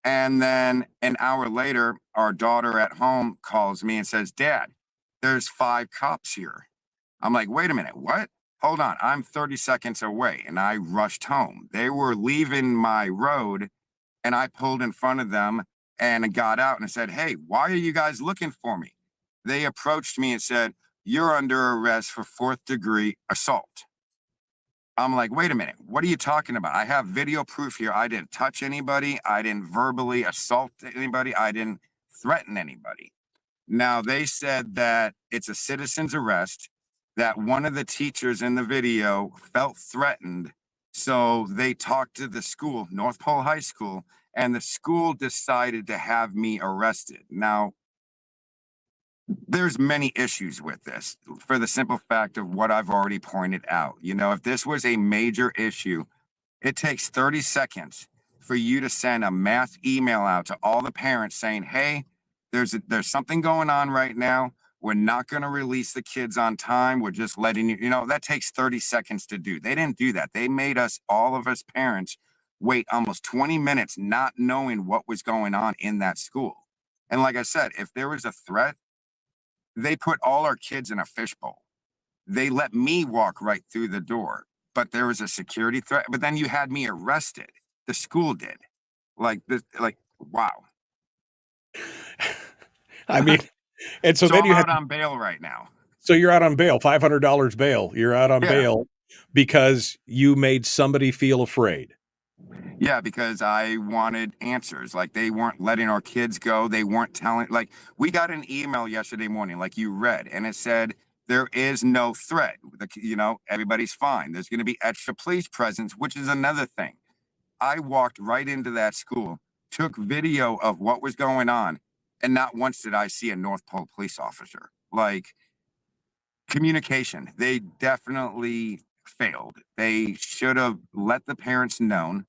And then an hour later, our daughter at home calls me and says, Dad, there's 5 cops here. I'm like, wait a minute, what? Hold on, I'm 30 seconds away. And I rushed home. They were leaving my road and I pulled in front of them and got out and said, hey, why are you guys looking for me? They approached me and said, you're under arrest for 4th-degree assault. I'm like, wait a minute, what are you talking about? I have video proof here. I didn't touch anybody. I didn't verbally assault anybody. I didn't threaten anybody. Now, they said that it's a citizen's arrest, that one of the teachers in the video felt threatened. So they talked to the school, North Pole High School, and the school decided to have me arrested. Now, there's many issues with this for the simple fact of what I've already pointed out. If this was a major issue, it takes 30 seconds for you to send a mass email out to all the parents saying, hey, there's something going on right now. We're not going to release the kids on time. We're just letting you, that takes 30 seconds to do. They didn't do that. They made all of us parents, wait almost 20 minutes not knowing what was going on in that school. And like I said, if there was a threat, they put all our kids in a fishbowl. They let me walk right through the door, but there was a security threat. But then you had me arrested. The school did. Wow. I mean, and so then I'm you out on bail right now. So you're out on bail, $500 bail. You're out on bail because you made somebody feel afraid. Yeah, because I wanted answers. Like, they weren't letting our kids go. They weren't telling, like, we got an email yesterday morning, like you read, and it said, there is no threat. Everybody's fine. There's going to be extra police presence, which is another thing. I walked right into that school, took video of what was going on, and not once did I see a North Pole police officer. Like, communication, they definitely failed. They should have let the parents know.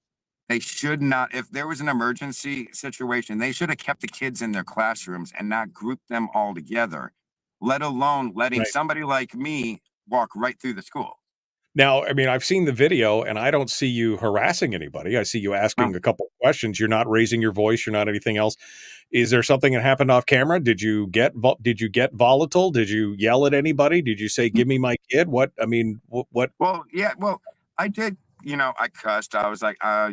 They should not, if there was an emergency situation, they should have kept the kids in their classrooms and not grouped them all together, let alone letting Right. somebody like me walk right through the school. Now, I mean, I've seen the video and I don't see you harassing anybody. I see you No, asking a couple of questions. You're not raising your voice. You're not anything else. Is there something that happened off camera? Did you get volatile? Did you yell at anybody? Did you say, "Give me my kid"? What? I mean, what? well, yeah, well, I did, I cussed. I was like, I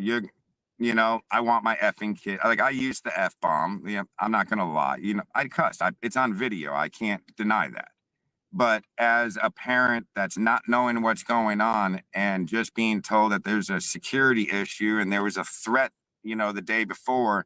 want my effing kid. Like, I used the F bomb. Yeah, I'm not gonna lie. I cussed. It's on video. I can't deny that. But as a parent that's not knowing what's going on and just being told that there's a security issue and there was a threat, the day before,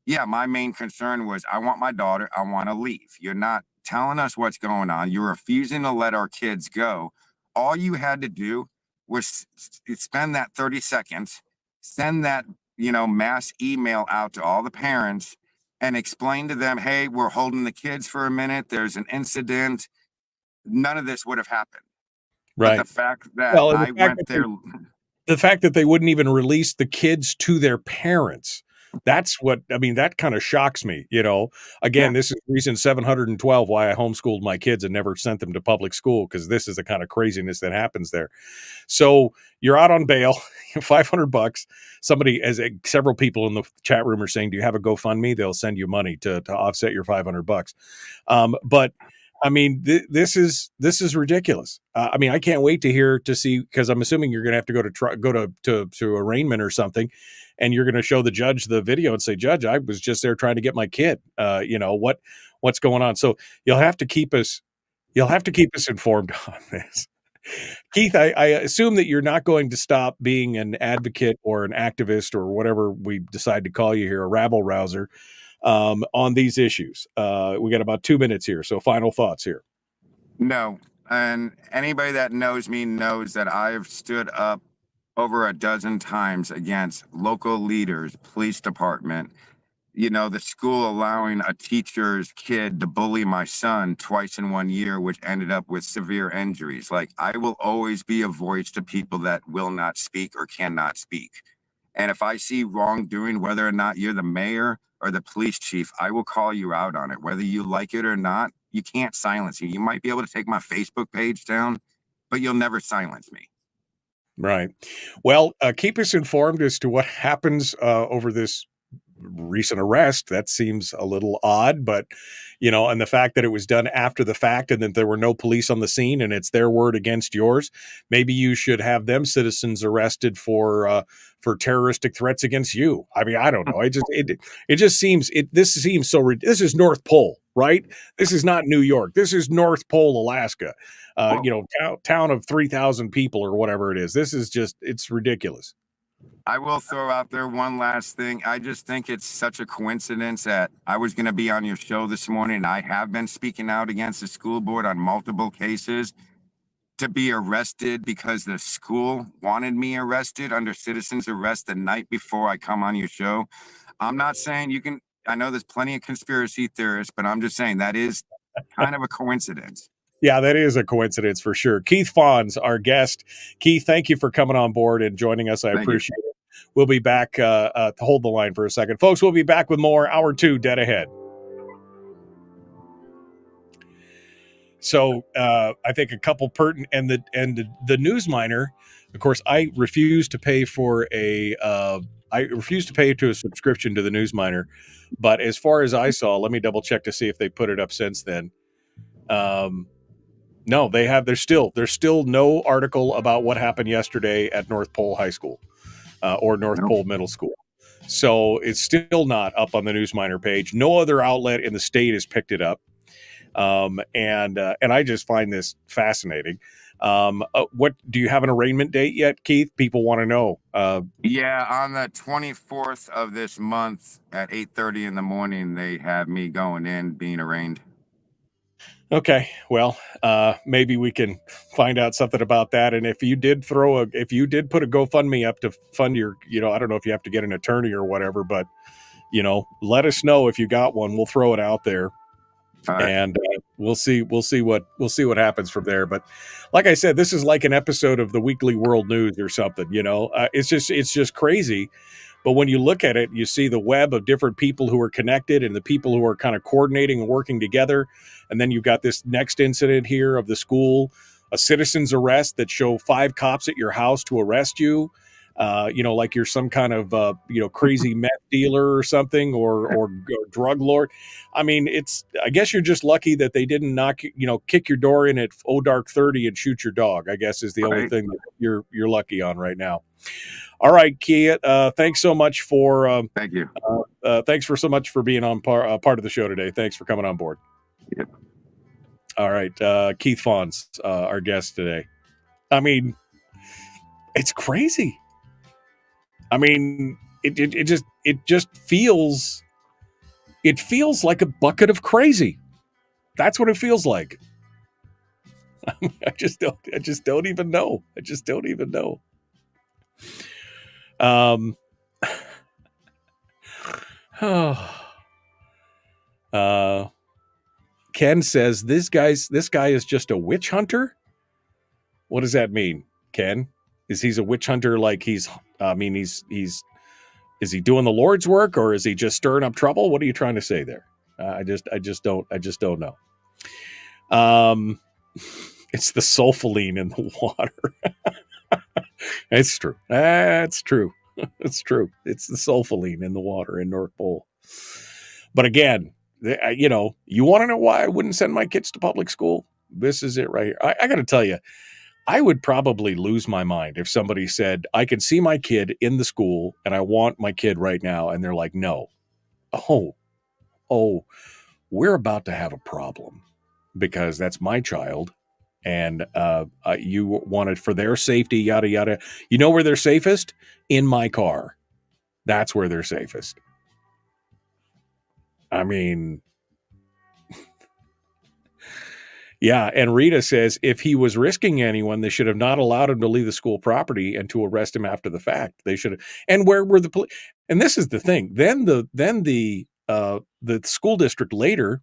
yeah, my main concern was I want my daughter, I want to leave. You're not telling us what's going on. You're refusing to let our kids go. All you had to do was spend that 30 seconds, send that, mass email out to all the parents and explain to them, hey, we're holding the kids for a minute. There's an incident. None of this would have happened. But the Right. fact that Well, and I went there, the fact that they wouldn't even release the kids to their parents. That's what I mean, that kind of shocks me, you know. yeah, Again, this is reason 712 why I homeschooled my kids and never sent them to public school because this is the kind of craziness that happens there. So you're out on bail, $500. Somebody, several people in the chat room are saying, "Do you have a GoFundMe?" They'll send you money to offset your $500. But I mean, this is ridiculous. I mean, I can't wait to see because I'm assuming you're going to have to go to arraignment or something, and you're going to show the judge the video and say, "Judge, I was just there trying to get my kid. What's going on?" So you'll have to keep us informed on this. Keith, I assume that you're not going to stop being an advocate or an activist or whatever we decide to call you here, a rabble rouser, on these issues. We got about 2 minutes here, so final thoughts here. no. And anybody that knows me knows that I've stood up over a dozen times against local leaders, police department, the school allowing a teacher's kid to bully my son twice in 1 year, which ended up with severe injuries. Like, I will always be a voice to people that will not speak or cannot speak. And if I see wrongdoing, whether or not you're the mayor or the police chief, I will call you out on it. Whether you like it or not, you can't silence me. You might be able to take my Facebook page down, but you'll never silence me. Right. Well, keep us informed as to what happens over this recent arrest. That seems a little odd, but and the fact that it was done after the fact and that there were no police on the scene and it's their word against yours, maybe you should have them citizens arrested for terroristic threats against you. I mean, I don't know. It just seems this seems so this is North Pole, right? This is not New York. This is North Pole, Alaska. Town of 3,000 people or whatever it is. This is just it's ridiculous. I will throw out there one last thing. I just think it's such a coincidence that I was going to be on your show this morning. And I have been speaking out against the school board on multiple cases to be arrested because the school wanted me arrested under citizen's arrest the night before I come on your show. I'm not saying I know there's plenty of conspiracy theorists, but I'm just saying that is kind of a coincidence. Yeah, that is a coincidence for sure. Keith Fons, our guest. Keith, thank you for coming on board and joining us. I appreciate it. We'll be back. To hold the line for a second. Folks, we'll be back with more. Hour 2, dead ahead. So I think a couple pertinent and the news miner, of course, I refuse to pay to a subscription to the news miner. But as far as I saw, let me double check to see if they put it up since then. No, they have. There's still no article about what happened yesterday at North Pole High School or North Pole Middle School. So it's still not up on the Newsminer page. No other outlet in the state has picked it up. And I just find this fascinating. What do you have an arraignment date yet, Keith? People want to know. Yeah, on the 24th of this month at 8:30 in the morning, they have me going in being arraigned. Okay, well, maybe we can find out something about that. And if you did put a GoFundMe up to fund your, I don't know if you have to get an attorney or whatever, but let us know if you got one. We'll throw it out there, and we'll see what happens from there. But like I said, this is like an episode of the Weekly World News or something. It's just crazy. But when you look at it, you see the web of different people who are connected and the people who are kind of coordinating and working together. And then you've got this next incident here of the school, a citizen's arrest that show 5 cops at your house to arrest you. Like you're some kind of, crazy meth dealer or something or drug lord. I mean, I guess you're just lucky that they didn't kick your door in at dark 30 and shoot your dog, I guess is the only thing that you're lucky on right now. All right, Kia, thanks so much for Thank you. Thanks so much for being on part of the show today. Thanks for coming on board. Yep. All right, Keith Fons, our guest today. I mean, it's crazy. I mean, it just feels like a bucket of crazy. That's what it feels like. I just don't even know. Ken says this guy is just a witch hunter. What does that mean, Ken? Is he's a witch hunter? Like is he doing the Lord's work, or is he just stirring up trouble? What are you trying to say there? I just don't know. It's the sulfoline in the water. It's true. That's true. It's true. It's the sulfoline in the water in North Pole. But again, you want to know why I wouldn't send my kids to public school? This is it right here. I got to tell you, I would probably lose my mind if somebody said, I can see my kid in the school and I want my kid right now. And they're like, no. Oh, we're about to have a problem because that's my child. And you want it for their safety, yada, yada. You know where they're safest? In my car. That's where they're safest. I mean, yeah. And Rita says, if he was risking anyone, they should have not allowed him to leave the school property and to arrest him after the fact. They should have. And where were the police? And this is the thing. Then the school district later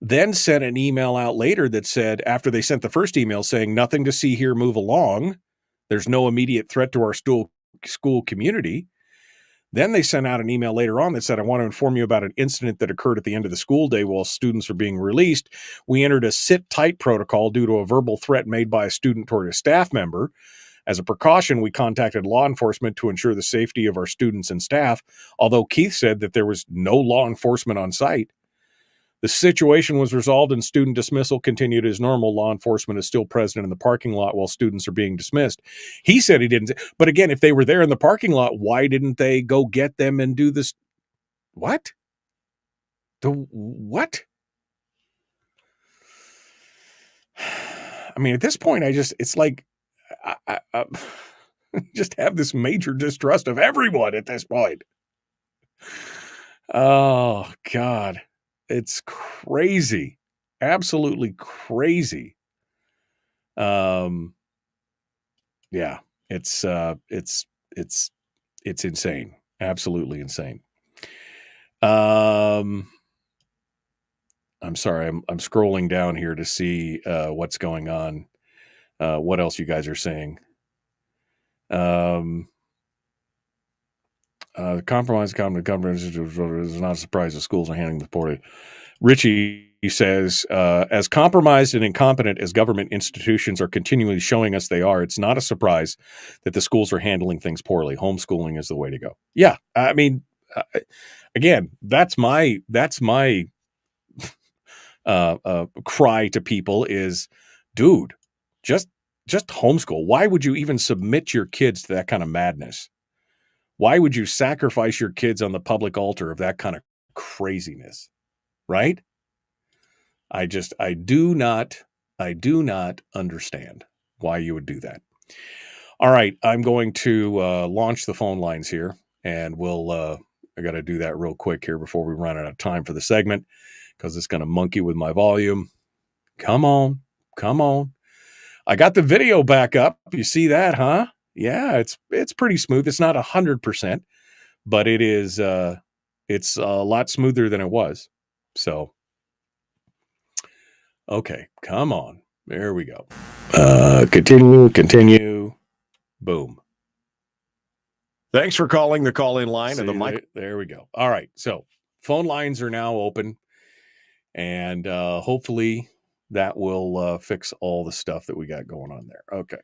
then sent an email out later that said, after they sent the first email saying nothing to see here, move along. There's no immediate threat to our school community. Then they sent out an email later on that said, I want to inform you about an incident that occurred at the end of the school day while students were being released. We entered a sit-tight protocol due to a verbal threat made by a student toward a staff member. As a precaution, we contacted law enforcement to ensure the safety of our students and staff, although Keith said that there was no law enforcement on site. The situation was resolved and student dismissal continued as normal. Law enforcement is still present in the parking lot while students are being dismissed. He said he didn't. But again, if they were there in the parking lot, why didn't they go get them and do this? What? The what? I mean, at this point, it's like, I just have this major distrust of everyone at this point. Oh, God. It's crazy. Absolutely crazy. Yeah, it's insane. Absolutely insane. I'm sorry. I'm scrolling down here to see what's going on. What else you guys are saying? The compromise common government is not a surprise the schools are handling the poorly. Richie says, as compromised and incompetent as government institutions are continually showing us they are, it's not a surprise that the schools are handling things poorly. Homeschooling is the way to go. Yeah, I mean, again, that's my cry to people is, dude, just homeschool. Why would you even submit your kids to that kind of madness? Why would you sacrifice your kids on the public altar of that kind of craziness? Right? I do not I do not understand why you would do that. All right, I'm going to launch the phone lines here, and I got to do that real quick here before we run out of time for the segment, because it's going to monkey with my volume. Come on. I got the video back up. You see that, huh? Yeah, it's pretty smooth. It's not 100%, but it is. It's a lot smoother than it was. So, okay, come on. There we go. Continue. Boom. Thanks for calling the call-in line of the mic. There we go. All right, so phone lines are now open, and hopefully that will fix all the stuff that we got going on there. Okay,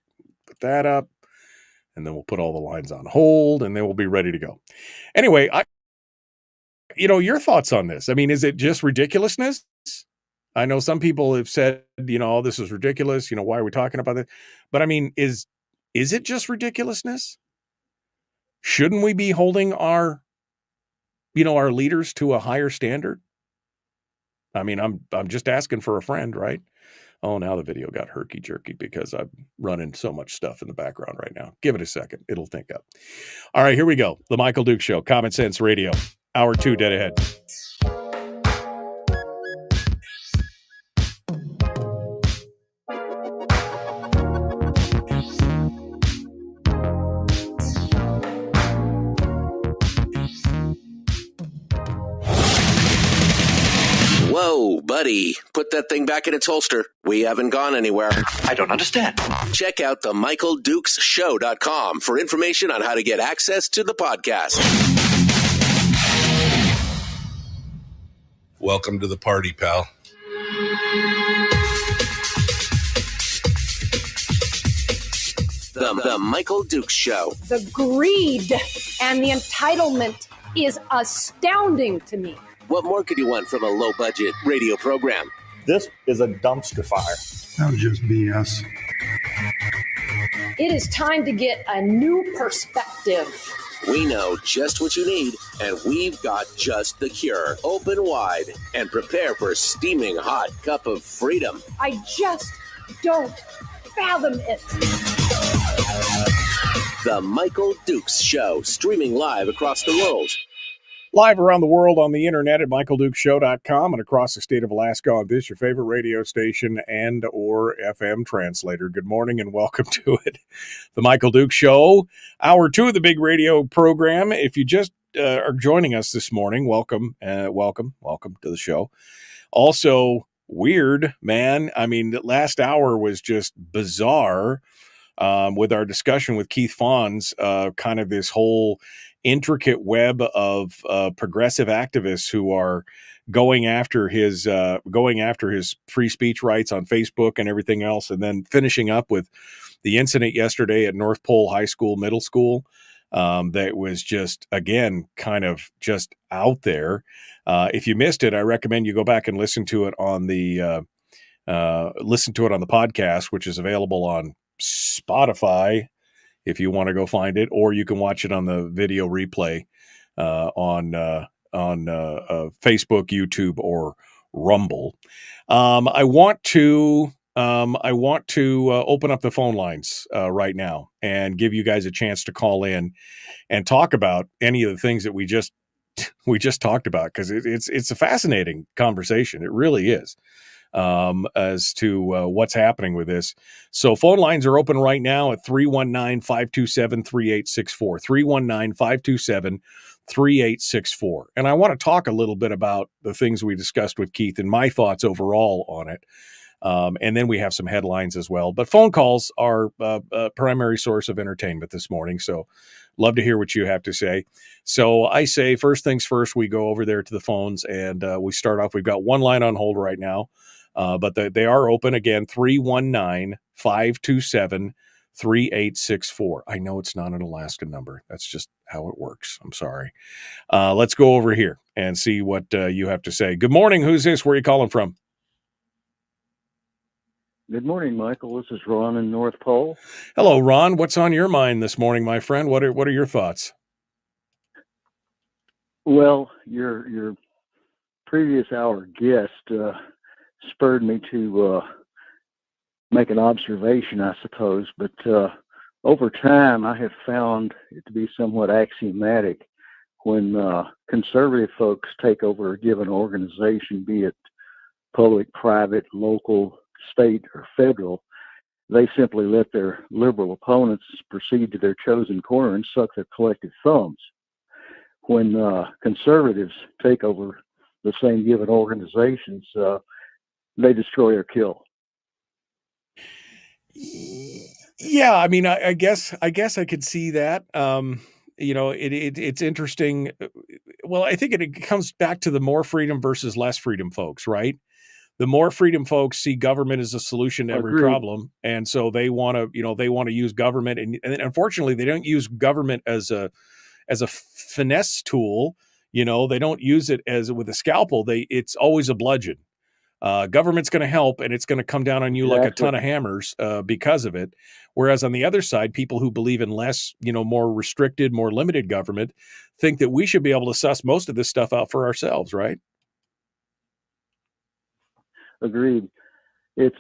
put that up, and then we'll put all the lines on hold, and then we'll be ready to go. Anyway, your thoughts on this? I mean, is it just ridiculousness? I know some people have said, oh, this is ridiculous. Why are we talking about it? But I mean, is it just ridiculousness? Shouldn't we be holding our leaders to a higher standard? I mean, I'm just asking for a friend, right? Oh, now the video got herky-jerky because I'm running so much stuff in the background right now. Give it a second. It'll think up. All right, here we go. The Michael Duke Show, Common Sense Radio. Hour 2, dead ahead. Whoa, buddy. Put that thing back in its holster. We haven't gone anywhere. I don't understand. Check out the MichaelDukesShow.com for information on how to get access to the podcast. Welcome to the party, pal. The Michael Dukes Show. The greed and the entitlement is astounding to me. What more could you want from a low-budget radio program? This is a dumpster fire. That was just BS. It is time to get a new perspective. We know just what you need, and we've got just the cure. Open wide and prepare for a steaming hot cup of freedom. I just don't fathom it. The Michael Dukes Show, streaming live across the world. Live around the world on the internet at MichaelDukesShow.com and across the state of Alaska on this, your favorite radio station and or FM translator. Good morning and welcome to it. The Michael Dukes Show, hour 2 of the big radio program. If you just are joining us this morning, welcome to the show. Also, weird, man. I mean, the last hour was just bizarre with our discussion with Keith Fons, kind of this whole intricate web of progressive activists who are going after his free speech rights on Facebook and everything else, and then finishing up with the incident yesterday at North Pole High School, Middle School, that was just, again, kind of just out there. If you missed it, I recommend you go back and listen to it on the podcast, which is available on Spotify, if you want to go find it, or you can watch it on the video replay on Facebook, YouTube, or Rumble. I want to open up the phone lines right now and give you guys a chance to call in and talk about any of the things that we just talked about, because it's a fascinating conversation. It really is. As to what's happening with this. So phone lines are open right now at 319-527-3864, 319-527-3864. And I want to talk a little bit about the things we discussed with Keith and my thoughts overall on it. And then we have some headlines as well. But phone calls are a primary source of entertainment this morning. So love to hear what you have to say. So I say, first things first, we go over there to the phones and we start off. We've got one line on hold right now. But they are open again, 319-527-3864. I know it's not an Alaska number. That's just how it works. I'm sorry. Let's go over here and see what you have to say. Good morning. Who's this? Where are you calling from? Good morning, Michael. This is Ron in North Pole. Hello, Ron. What's on your mind this morning, my friend? What are your thoughts? Well, your previous hour guest spurred me to make an observation, I suppose. But over time, I have found it to be somewhat axiomatic when conservative folks take over a given organization, be it public, private, local, state, or federal. They simply let their liberal opponents proceed to their chosen corner and suck their collective thumbs. When conservatives take over the same given organizations, they destroy or kill. Yeah, I mean, I guess I could see that. It's interesting. Well, I think it comes back to the more freedom versus less freedom folks, right? The more freedom folks see government as a solution to every Agreed. problem, and so they want to use government, and unfortunately, they don't use government as a finesse tool. They don't use it with a scalpel. It's always a bludgeon. Government's going to help, and it's going to come down on you like a ton of hammers because of it. Whereas on the other side, people who believe in less, more restricted, more limited government think that we should be able to suss most of this stuff out for ourselves, right? Agreed. It's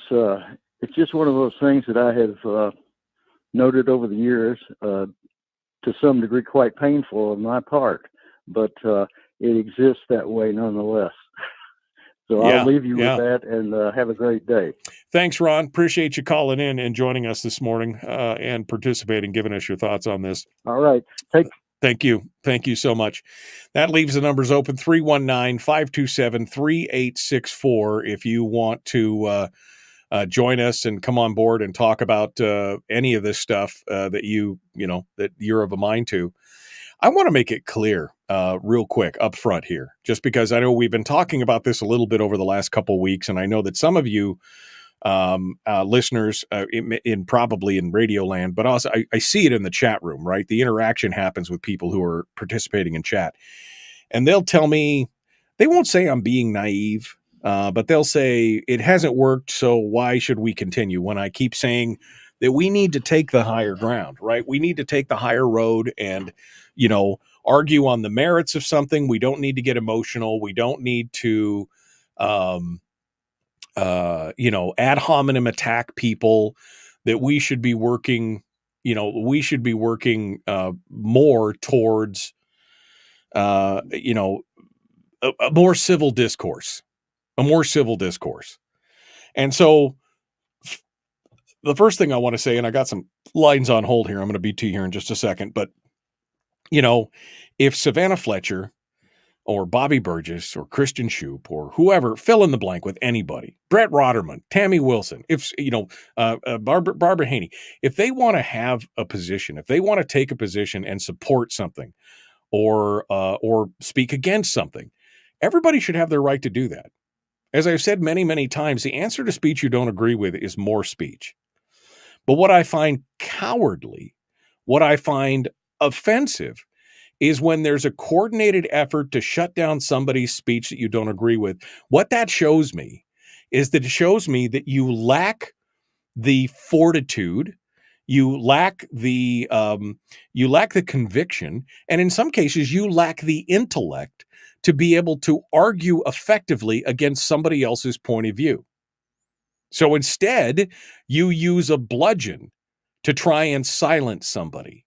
just one of those things that I have noted over the years, to some degree quite painful on my part, but it exists that way nonetheless. So Yeah, I'll leave you with that, and have a great day. Thanks, Ron. Appreciate you calling in and joining us this morning and participating, giving us your thoughts on this. All right. Thank you. Thank you so much. That leaves the numbers open, 319-527-3864, if you want to join us and come on board and talk about any of this stuff that you're of a mind to. I want to make it clear real quick up front here, just because I know we've been talking about this a little bit over the last couple of weeks, and I know that some of you listeners probably in Radio Land, but also I see it in the chat room, right? The interaction happens with people who are participating in chat, and they'll tell me, they won't say I'm being naive, but they'll say it hasn't worked, so why should we continue? When I keep saying that we need to take the higher ground, right? We need to take the higher road and, argue on the merits of something. We don't need to get emotional. We don't need to, ad hominem attack people. That we should be working, more towards, a more civil discourse, And so the first thing I want to say, and I got some lines on hold here, I'm going to be to you here in just a second, but if Savannah Fletcher or Bobby Burgess or Christian Shoup or whoever, fill in the blank with anybody, Brett Rotterman, Tammy Wilson, Barbara Haney, if they want to have a position, if they want to take a position and support something or speak against something, everybody should have their right to do that. As I've said many, many times, the answer to speech you don't agree with is more speech. But what I find cowardly, what I find offensive, is when there's a coordinated effort to shut down somebody's speech that you don't agree with. What that shows me is that it shows me that you lack the fortitude, you lack the conviction, and in some cases you lack the intellect to be able to argue effectively against somebody else's point of view. So instead, you use a bludgeon to try and silence somebody.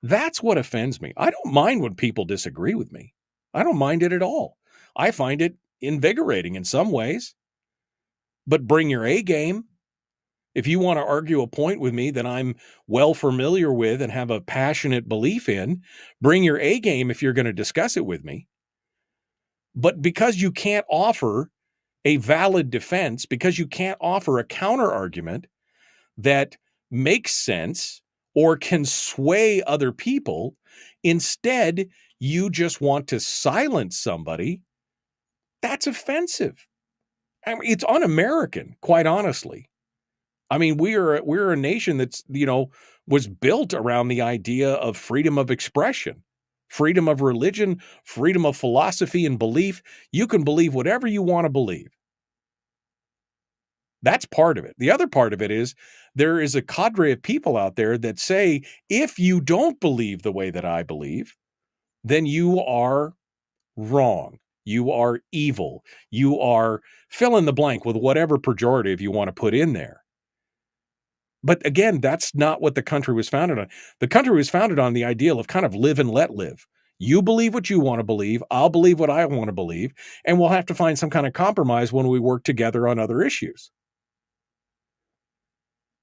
That's what offends me. I don't mind when people disagree with me. I don't mind it at all. I find it invigorating in some ways. But bring your A game. If you want to argue a point with me that I'm well familiar with and have a passionate belief in, bring your A game if you're going to discuss it with me. But because you can't offer a valid defense, because you can't offer a counter argument that makes sense or can sway other people, instead, you just want to silence somebody, that's offensive. I mean, it's un-American, quite honestly. I mean, we're a nation that's, was built around the idea of freedom of expression, freedom of religion, freedom of philosophy and belief. You can believe whatever you want to believe. That's part of it. The other part of it is there is a cadre of people out there that say, if you don't believe the way that I believe, then you are wrong. You are evil. You are fill in the blank with whatever pejorative you want to put in there. But again, that's not what the country was founded on. The country was founded on the ideal of kind of live and let live. You believe what you want to believe. I'll believe what I want to believe. And we'll have to find some kind of compromise when we work together on other issues.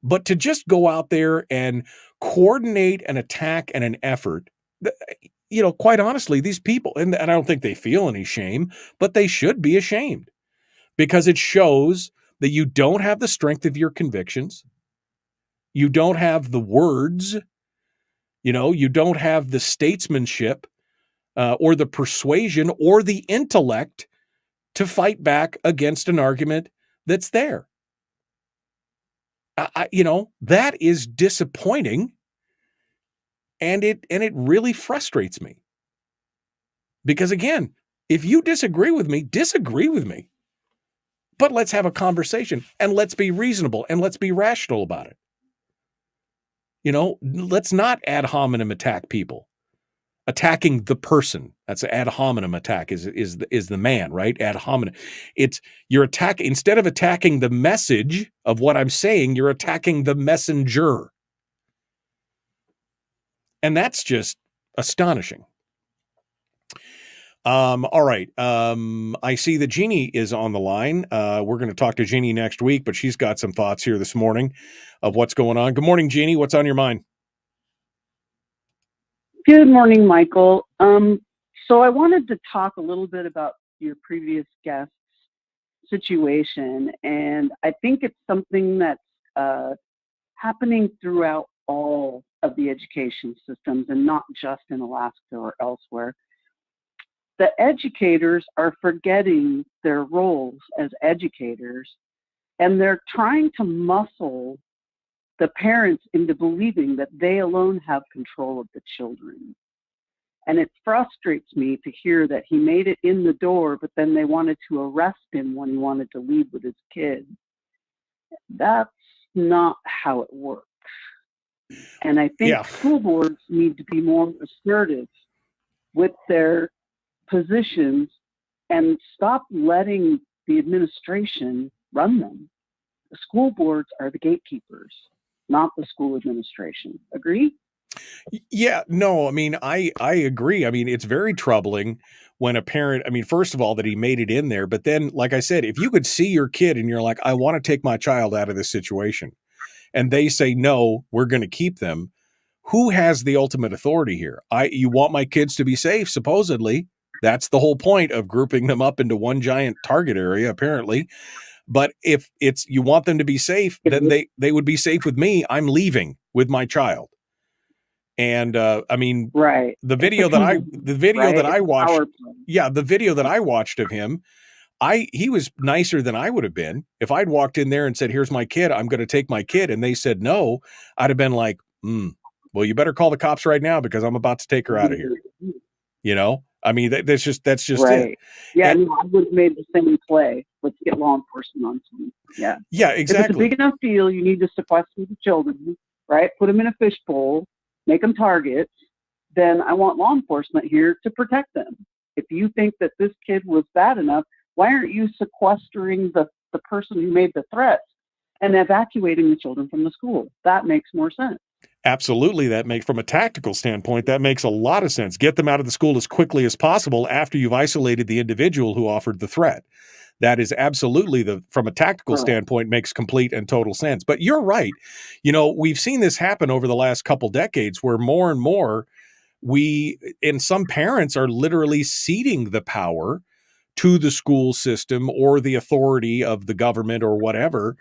But to just go out there and coordinate an attack and an effort, quite honestly, these people, and I don't think they feel any shame, but they should be ashamed because it shows that you don't have the strength of your convictions. You don't have the words, you don't have the statesmanship or the persuasion or the intellect to fight back against an argument that's there. That is disappointing, and it really frustrates me. Because again, if you disagree with me, disagree with me. But let's have a conversation, and let's be reasonable, and let's be rational about it. Let's not ad hominem attack people. Attacking the person. That's an ad hominem attack is the man, right? Ad hominem. It's you're attacking, instead of attacking the message of what I'm saying, you're attacking the messenger. And that's just astonishing. All right. I see that Jeannie is on the line. We're going to talk to Jeannie next week, but she's got some thoughts here this morning of what's going on. Good morning, Jeannie. What's on your mind? Good morning, Michael. So I wanted to talk a little bit about your previous guest's situation, and I think it's something that's happening throughout all of the education systems and not just in Alaska or elsewhere. The educators are forgetting their roles as educators, and they're trying to muscle the parents into believing that they alone have control of the children. And it frustrates me to hear that he made it in the door, but then they wanted to arrest him when he wanted to leave with his kids. That's not how it works. And I think school boards need to be more assertive with their positions and stop letting the administration run them. The school boards are the gatekeepers, not the school administration. Agree? Yeah, no, I mean, I agree. I mean, it's very troubling when a parent, first of all, that he made it in there. But then, like I said, if you could see your kid and you're like, I want to take my child out of this situation, and they say, no, we're going to keep them. Who has the ultimate authority here? You want my kids to be safe, supposedly. That's the whole point of grouping them up into one giant target area, apparently. But if you want them to be safe, then they would be safe with me. I'm leaving with my child. And right. The video that I watched of him, he was nicer than I would have been. If I'd walked in there and said, here's my kid, I'm going to take my kid, and they said no, I'd have been like, well, you better call the cops right now because I'm about to take her out of here. That's just right. it. Yeah, I would have made the same play. Let's get law enforcement on scene. Yeah. Yeah, exactly. If it's a big enough deal, you need to sequester the children, right? Put them in a fishbowl, make them targets. Then I want law enforcement here to protect them. If you think that this kid was bad enough, why aren't you sequestering the person who made the threats and evacuating the children from the school? That makes more sense. Absolutely. From a tactical standpoint, that makes a lot of sense. Get them out of the school as quickly as possible after you've isolated the individual who offered the threat. That is absolutely from a tactical standpoint, makes complete and total sense. But you're right. We've seen this happen over the last couple decades where more and more some parents are literally ceding the power to the school system or the authority of the government or whatever,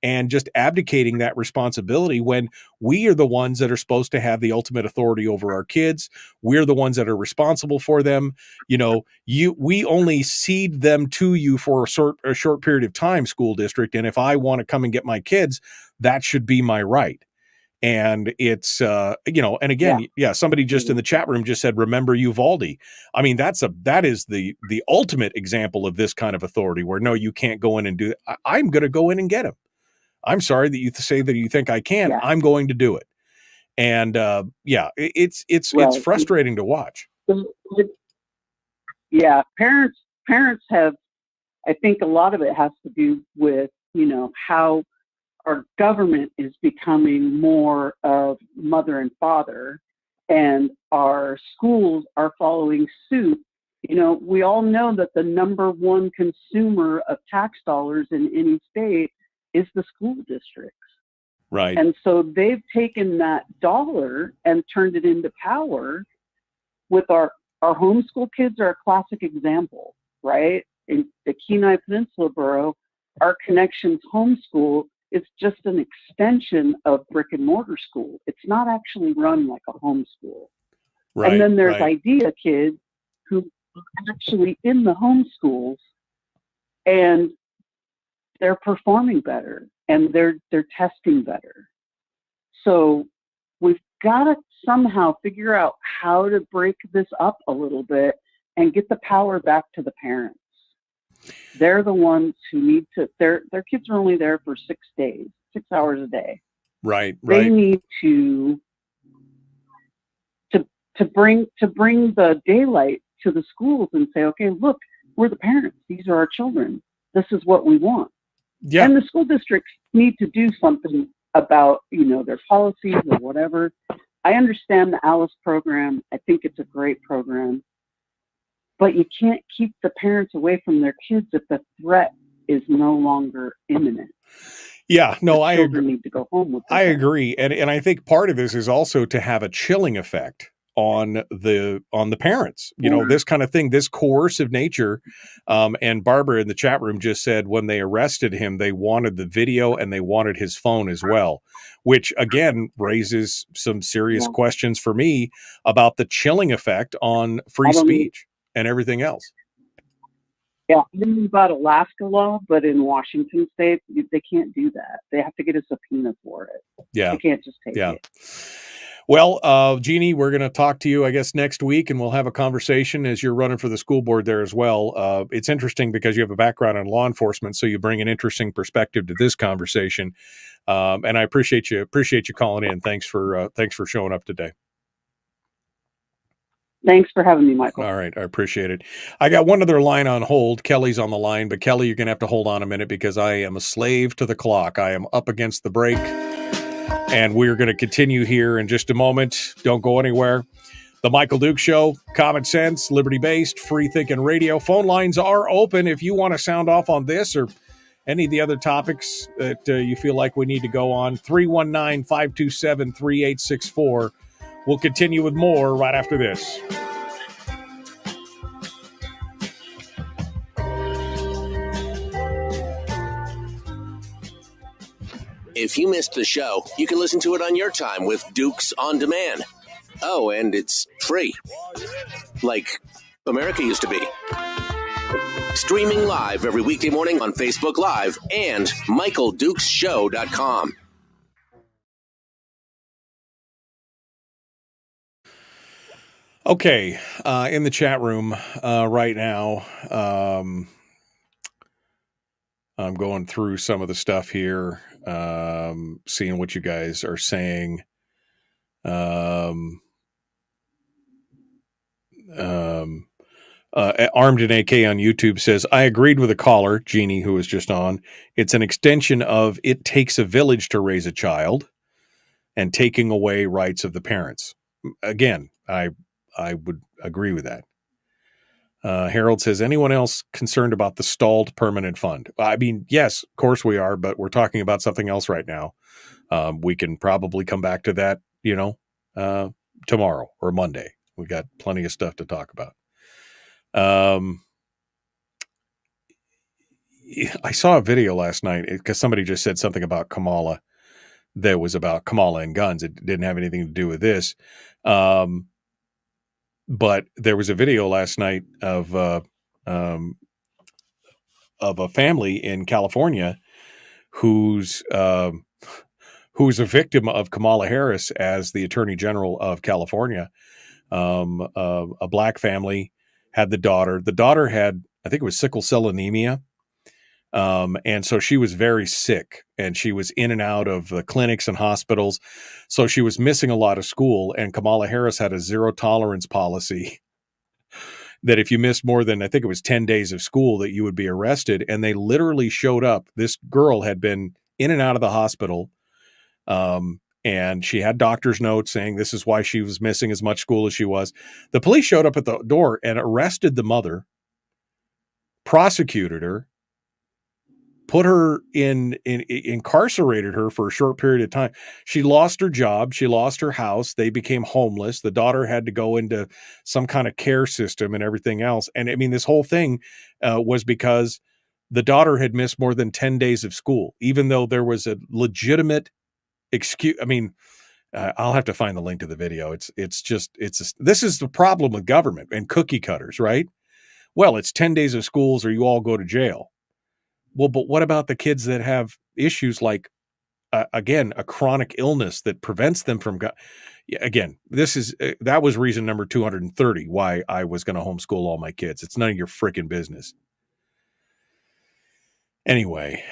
and just abdicating that responsibility when we are the ones that are supposed to have the ultimate authority over our kids. We're the ones that are responsible for them. We only cede them to you for a short period of time, school district. And if I want to come and get my kids, that should be my right. And it's, and again, somebody just in the chat room just said, remember Uvalde. That is the ultimate example of this kind of authority where, no, you can't go in and do that. I'm going to go in and get him. I'm sorry that you say that you think I can. Yeah. I'm going to do it. And it's frustrating to watch. Yeah. Parents have, I think a lot of it has to do with, how our government is becoming more of mother and father, and our schools are following suit. You know, we all know that the number one consumer of tax dollars in any state is the school districts. Right. And so they've taken that dollar and turned it into power. With our homeschool kids are a classic example, right? In the Kenai Peninsula Borough, our Connections homeschool is just an extension of brick and mortar school. It's not actually run like a homeschool. Right. And then there's right. idea kids who are actually in the homeschools, and they're performing better and they're testing better. So we've got to somehow figure out how to break this up a little bit and get the power back to the parents. They're the ones who need to, their kids are only there for 6 days, 6 hours a day. Right. They need to bring the daylight to the schools and say, okay, look, we're the parents. These are our children. This is what we want. Yeah. And the school districts need to do something about, you know, their policies or whatever. I understand the Alice program. I think it's a great program. But you can't keep the parents away from their kids if the threat is no longer imminent. Yeah, no, I agree. Need to go home with I agree. And I think part of this is also to have a chilling effect on the parents, you know, this kind of thing, this coercive nature. And Barbara in the chat room just said when they arrested him, they wanted the video and they wanted his phone as well, which again raises some serious questions for me about the chilling effect on free speech and everything else. Yeah, I don't know about Alaska law, but in Washington state, they can't do that. They have to get a subpoena for it. Yeah. They can't just take it. Well, Jeannie, we're going to talk to you, I guess, next week, and we'll have a conversation as you're running for the school board there as well. It's interesting because you have a background in law enforcement, so you bring an interesting perspective to this conversation. And I appreciate you calling in. Thanks for showing up today. Thanks for having me, Michael. All right. I appreciate it. I got one other line on hold. Kelly's on the line, but Kelly, you're going to have to hold on a minute because I am a slave to the clock. I am up against the break, and we're going to continue here in just a moment. Don't go anywhere. The Michael Duke Show, common sense, liberty-based, free-thinking radio. Phone lines are open if you want to sound off on this or any of the other topics that you feel like we need to go on. 319-527-3864. We'll continue with more right after this. If you missed the show, you can listen to it on your time with Dukes On Demand. Oh, and it's free. Like America used to be. Streaming live every weekday morning on Facebook Live and MichaelDukesShow.com. Okay, in the chat room right now, I'm going through some of the stuff here, seeing what you guys are saying. Armed in AK on YouTube says, I agreed with a caller, Jeannie, who was just on. It's an extension of it takes a village to raise a child and taking away rights of the parents. Again, I would agree with that. Harold says, anyone else concerned about the stalled permanent fund? I mean, yes, of course we are, but we're talking about something else right now. We can probably come back to that, tomorrow or Monday. We got plenty of stuff to talk about. I saw a video last night because somebody just said something about Kamala that was about Kamala and guns. It didn't have anything to do with this. But there was a video last night of a family in California who's a victim of Kamala Harris as the Attorney General of California. A black family had the daughter. The daughter had, I think it was sickle cell anemia. And so she was very sick and she was in and out of the clinics and hospitals. So she was missing a lot of school, and Kamala Harris had a zero tolerance policy that if you missed more than, I think it was 10 days of school, that you would be arrested. And they literally showed up. This girl had been in and out of the hospital. And she had doctor's notes saying this is why she was missing as much school as she was. The police showed up at the door and arrested the mother, prosecuted her, put her incarcerated her for a short period of time. She lost her job. She lost her house. They became homeless. The daughter had to go into some kind of care system and everything else. And I mean, this whole thing was because the daughter had missed more than 10 days of school, even though there was a legitimate excuse. I mean, I'll have to find the link to the video. This is the problem with government and cookie cutters, right? Well, it's 10 days of schools or you all go to jail. Well, but what about the kids that have issues like, again, a chronic illness that prevents them from, again, that was reason number 230 why I was going to homeschool all my kids. It's none of your freaking business. Anyway,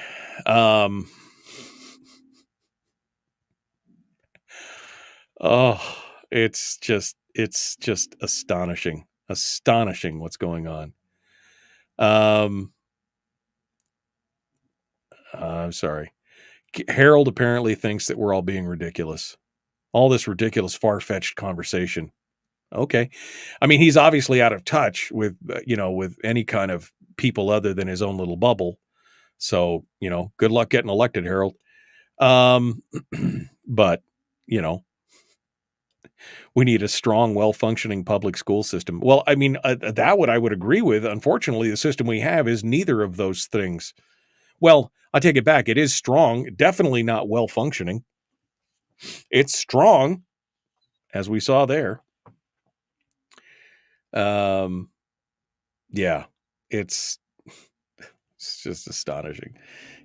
it's just astonishing what's going on. I'm sorry. Harold apparently thinks that we're all being ridiculous. All this ridiculous, far-fetched conversation. Okay. I mean, he's obviously out of touch with, with any kind of people other than his own little bubble. So, good luck getting elected, Harold. But, we need a strong, well-functioning public school system. Well, I mean, I would agree with. Unfortunately, the system we have is neither of those things. Well, I take it back. It is strong, definitely not well-functioning. It's strong, as we saw there. Yeah, it's just astonishing.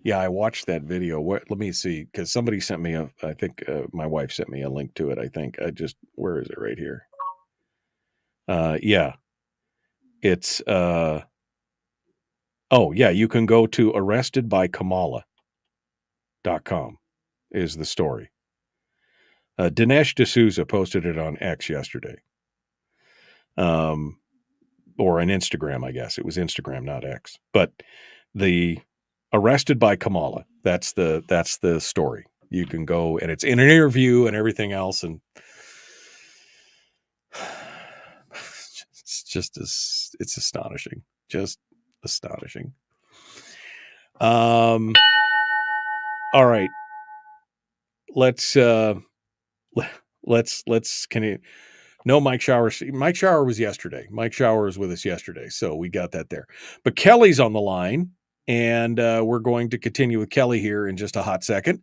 Yeah, I watched that video. Let me see, because somebody sent me I think my wife sent me a link to it. I think where is it? Right here. Yeah, it's oh yeah, you can go to arrestedbykamala.com is the story. Dinesh D'Souza posted it on X yesterday. Or on Instagram, I guess. It was Instagram, not X. But the Arrested by Kamala, that's the story. You can go, and it's in an interview and everything else, and it's astonishing. Just astonishing. All right. Let's can you no Mike Shower. Mike Shower was yesterday. Mike Shower was with us yesterday, so we got that there. But Kelly's on the line, and we're going to continue with Kelly here in just a hot second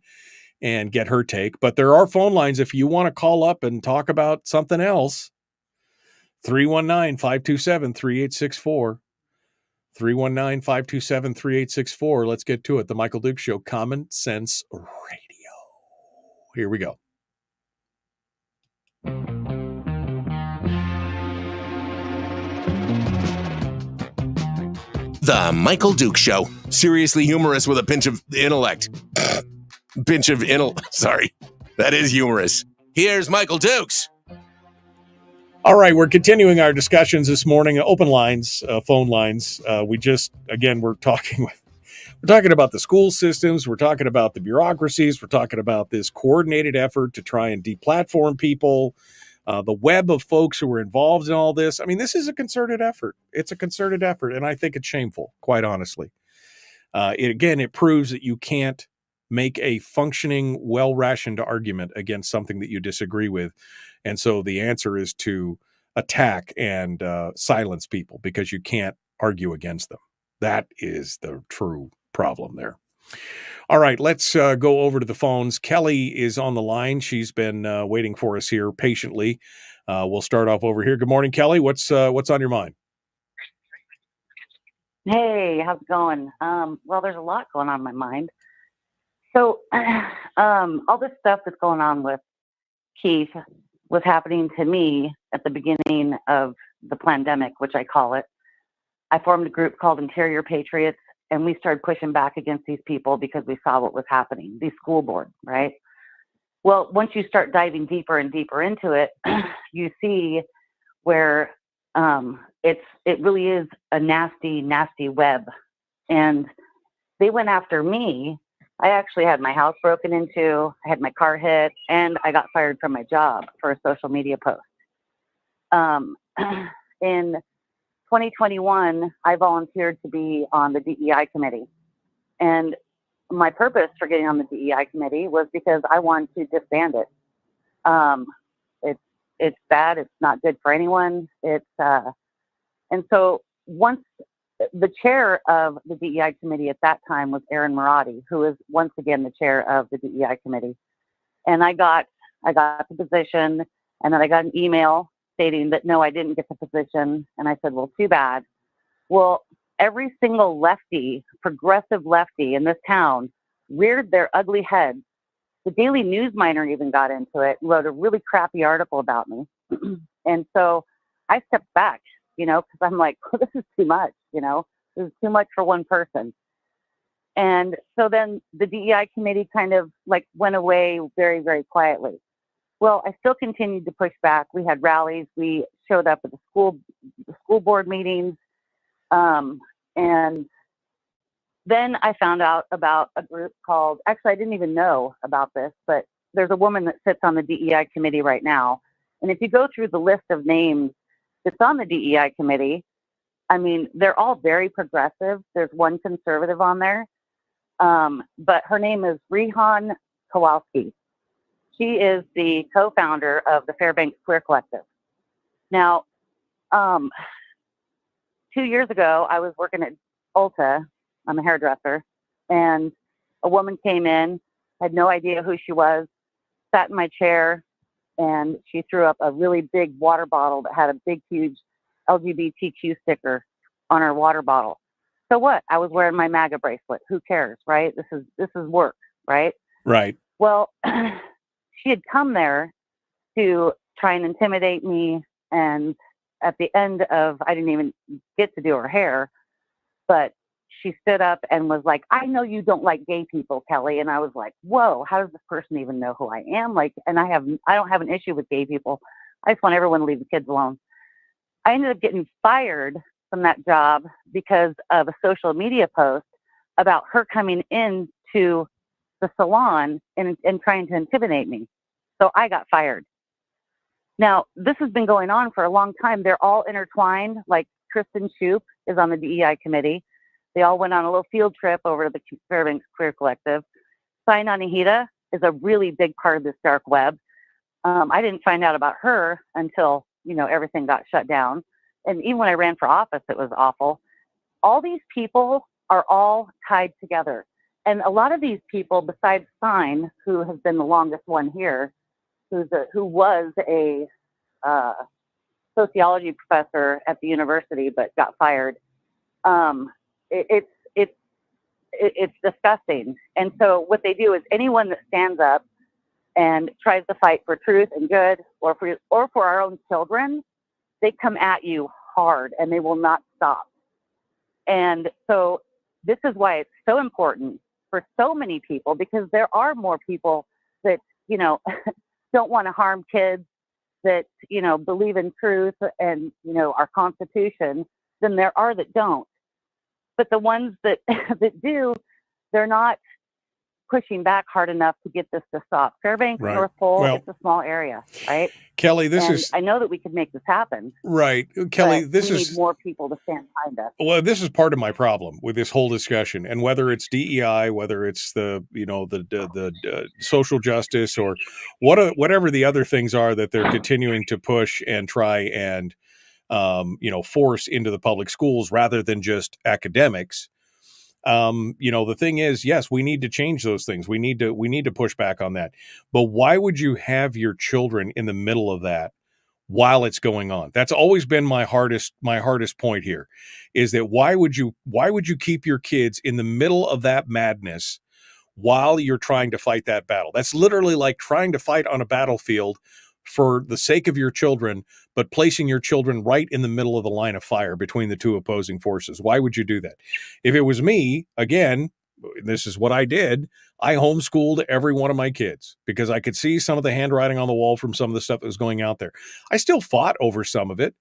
and get her take. But there are phone lines if you want to call up and talk about something else. 319-527-3864. 319-527-3864. Let's get to it. The Michael Dukes Show, Common Sense Radio. Here we go. The Michael Dukes Show. Seriously humorous with a pinch of intellect. Sorry. That is humorous. Here's Michael Dukes. All right, we're continuing our discussions this morning. Open lines, phone lines. We're talking about the school systems. We're talking about the bureaucracies. We're talking about this coordinated effort to try and deplatform people. The web of folks who were involved in all this. I mean, this is a concerted effort. It's a concerted effort, and I think it's shameful, quite honestly. It proves that you can't make a functioning, well-rationed argument against something that you disagree with. And so the answer is to attack and silence people because you can't argue against them. That is the true problem there. All right, let's go over to the phones. Kelly is on the line. She's been waiting for us here patiently. We'll start off over here. Good morning, Kelly. What's on your mind? Hey, how's it going? Well, there's a lot going on in my mind. So all this stuff that's going on with Keith was happening to me at the beginning of the pandemic, which I call it. I formed a group called Interior Patriots, and we started pushing back against these people because we saw what was happening, these school boards, right? Well, once you start diving deeper and deeper into it, you see where it really is a nasty, nasty web. And they went after me. I actually had my house broken into, I had my car hit, and I got fired from my job for a social media post. In 2021, I volunteered to be on the DEI committee. And my purpose for getting on the DEI committee was because I wanted to disband it. It's bad. It's not good for anyone. And so once the chair of the DEI committee at that time was Aaron Marotti, who is once again the chair of the DEI committee. And I got the position, and then I got an email stating that no, I didn't get the position. And I said, well, too bad. Well, every single lefty, progressive lefty in this town reared their ugly heads. The Daily News Miner even got into it, wrote a really crappy article about me. And so I stepped back, because I'm like, well, this is too much, this is too much for one person. And so then the DEI committee kind of like went away very, very quietly. Well, I still continued to push back. We had rallies. We showed up at the school board meetings. And then I found out about a group called, actually, I didn't even know about this, but there's a woman that sits on the DEI committee right now. And if you go through the list of names that's on the DEI committee, I mean, they're all very progressive. There's one conservative on there. But her name is Rehan Kowalski. She is the co-founder of the Fairbanks Queer Collective. Now, 2 years ago, I was working at Ulta. I'm a hairdresser, and a woman came in, had no idea who she was, sat in my chair, and she threw up a really big water bottle that had a big, huge LGBTQ sticker on her water bottle. So what? I was wearing my MAGA bracelet. Who cares, right? This is work, right? Right. Well, she had come there to try and intimidate me, and at the end of, I didn't even get to do her hair, but she stood up and was like, I know you don't like gay people, Kelly. And I was like, whoa, how does this person even know who I am? Like, and I don't have an issue with gay people. I just want everyone to leave the kids alone. I ended up getting fired from that job because of a social media post about her coming into the salon and trying to intimidate me. So I got fired. Now, this has been going on for a long time. They're all intertwined. Like Kristen Shoup is on the DEI committee. They all went on a little field trip over to the Fairbanks Queer Collective. Sai Nanahita is a really big part of this dark web. I didn't find out about her until, everything got shut down. And even when I ran for office, it was awful. All these people are all tied together. And a lot of these people, besides Stein, who has been the longest one here, who was a sociology professor at the university but got fired, it's disgusting. And so what they do is anyone that stands up and tries to fight for truth and good, or for our own children, they come at you hard and they will not stop. And so this is why it's so important for so many people, because there are more people that, don't want to harm kids, that, believe in truth and, our Constitution, than there are that don't. But the ones that do, they're not pushing back hard enough to get this to stop. Fairbanks, right. North Pole, well, it's a small area, right? Kelly, I know that we could make this happen. Right. Kelly, we need more people to stand behind us. Well, this is part of my problem with this whole discussion, and whether it's DEI, whether it's the social justice, or whatever the other things are that they're continuing to push and try and force into the public schools rather than just academics. The thing is, yes, we need to change those things. We need to push back on that. But why would you have your children in the middle of that while it's going on? That's always been my hardest point here, is that why would you keep your kids in the middle of that madness while you're trying to fight that battle? That's literally like trying to fight on a battlefield for the sake of your children, but placing your children right in the middle of the line of fire between the two opposing forces. Why would you do that? If it was me, again, this is what I did. I homeschooled every one of my kids because I could see some of the handwriting on the wall from some of the stuff that was going out there. I still fought over some of it,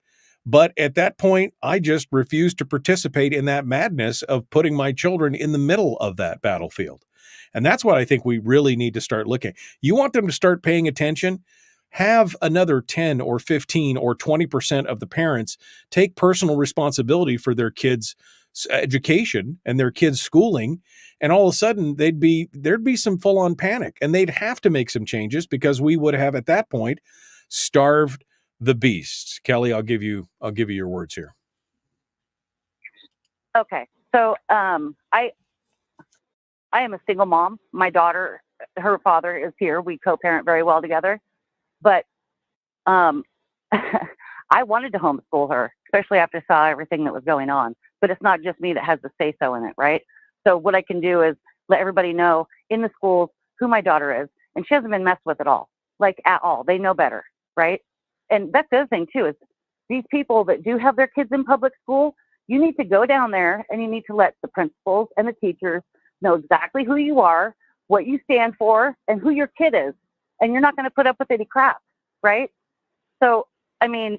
but at that point, I just refused to participate in that madness of putting my children in the middle of that battlefield. And that's what I think we really need to start looking. You want them to start paying attention? Have another 10 or 15 or 20% of the parents take personal responsibility for their kids' education and their kids' schooling. And all of a sudden there'd be some full on panic, and they'd have to make some changes because we would have at that point starved the beast. Kelly, I'll give you your words here. Okay. So I am a single mom. My daughter, her father is here. We co-parent very well together. But I wanted to homeschool her, especially after I saw everything that was going on. But it's not just me that has the say-so in it, right? So what I can do is let everybody know in the schools who my daughter is. And she hasn't been messed with at all, like at all. They know better, right? And that's the other thing, too, is these people that do have their kids in public school, you need to go down there and you need to let the principals and the teachers know exactly who you are, what you stand for, and who your kid is. And you're not going to put up with any crap, right? So, I mean,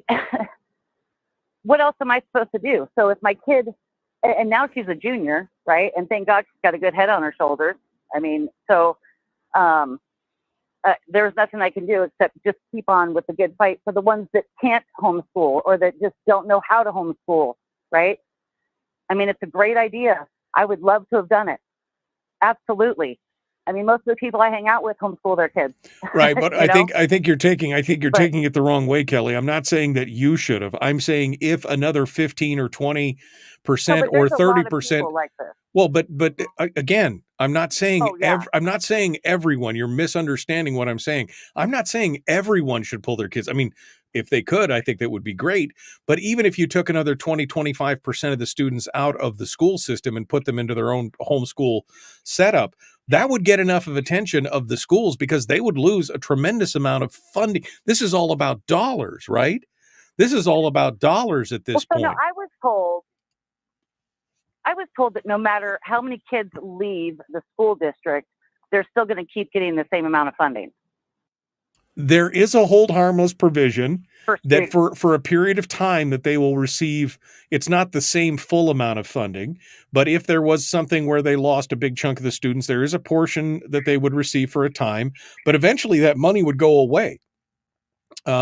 what else am I supposed to do? So if my kid, and now she's a junior, right? And thank God she's got a good head on her shoulders. I mean, so there's nothing I can do except just keep on with the good fight for the ones that can't homeschool or that just don't know how to homeschool, right? I mean, it's a great idea. I would love to have done it. Absolutely. I mean, most of the people I hang out with homeschool their kids. Right, but I think you're taking it the wrong way, Kelly. I'm not saying that you should have. I'm saying if another 15 or 20% or 30%. Like this. Well, but again, I'm not saying I'm not saying everyone. You're misunderstanding what I'm saying. I'm not saying everyone should pull their kids. I mean, if they could, I think that would be great. But even if you took another 20, 25% of the students out of the school system and put them into their own homeschool setup, that would get enough of attention of the schools because they would lose a tremendous amount of funding. This is all about dollars, right? This is all about dollars at this point. No, I was told that no matter how many kids leave the school district, they're still going to keep getting the same amount of funding. There is a hold harmless provision that for a period of time that they will receive. It's not the same full amount of funding, but if there was something where they lost a big chunk of the students, there is a portion that they would receive for a time, but eventually that money would go away.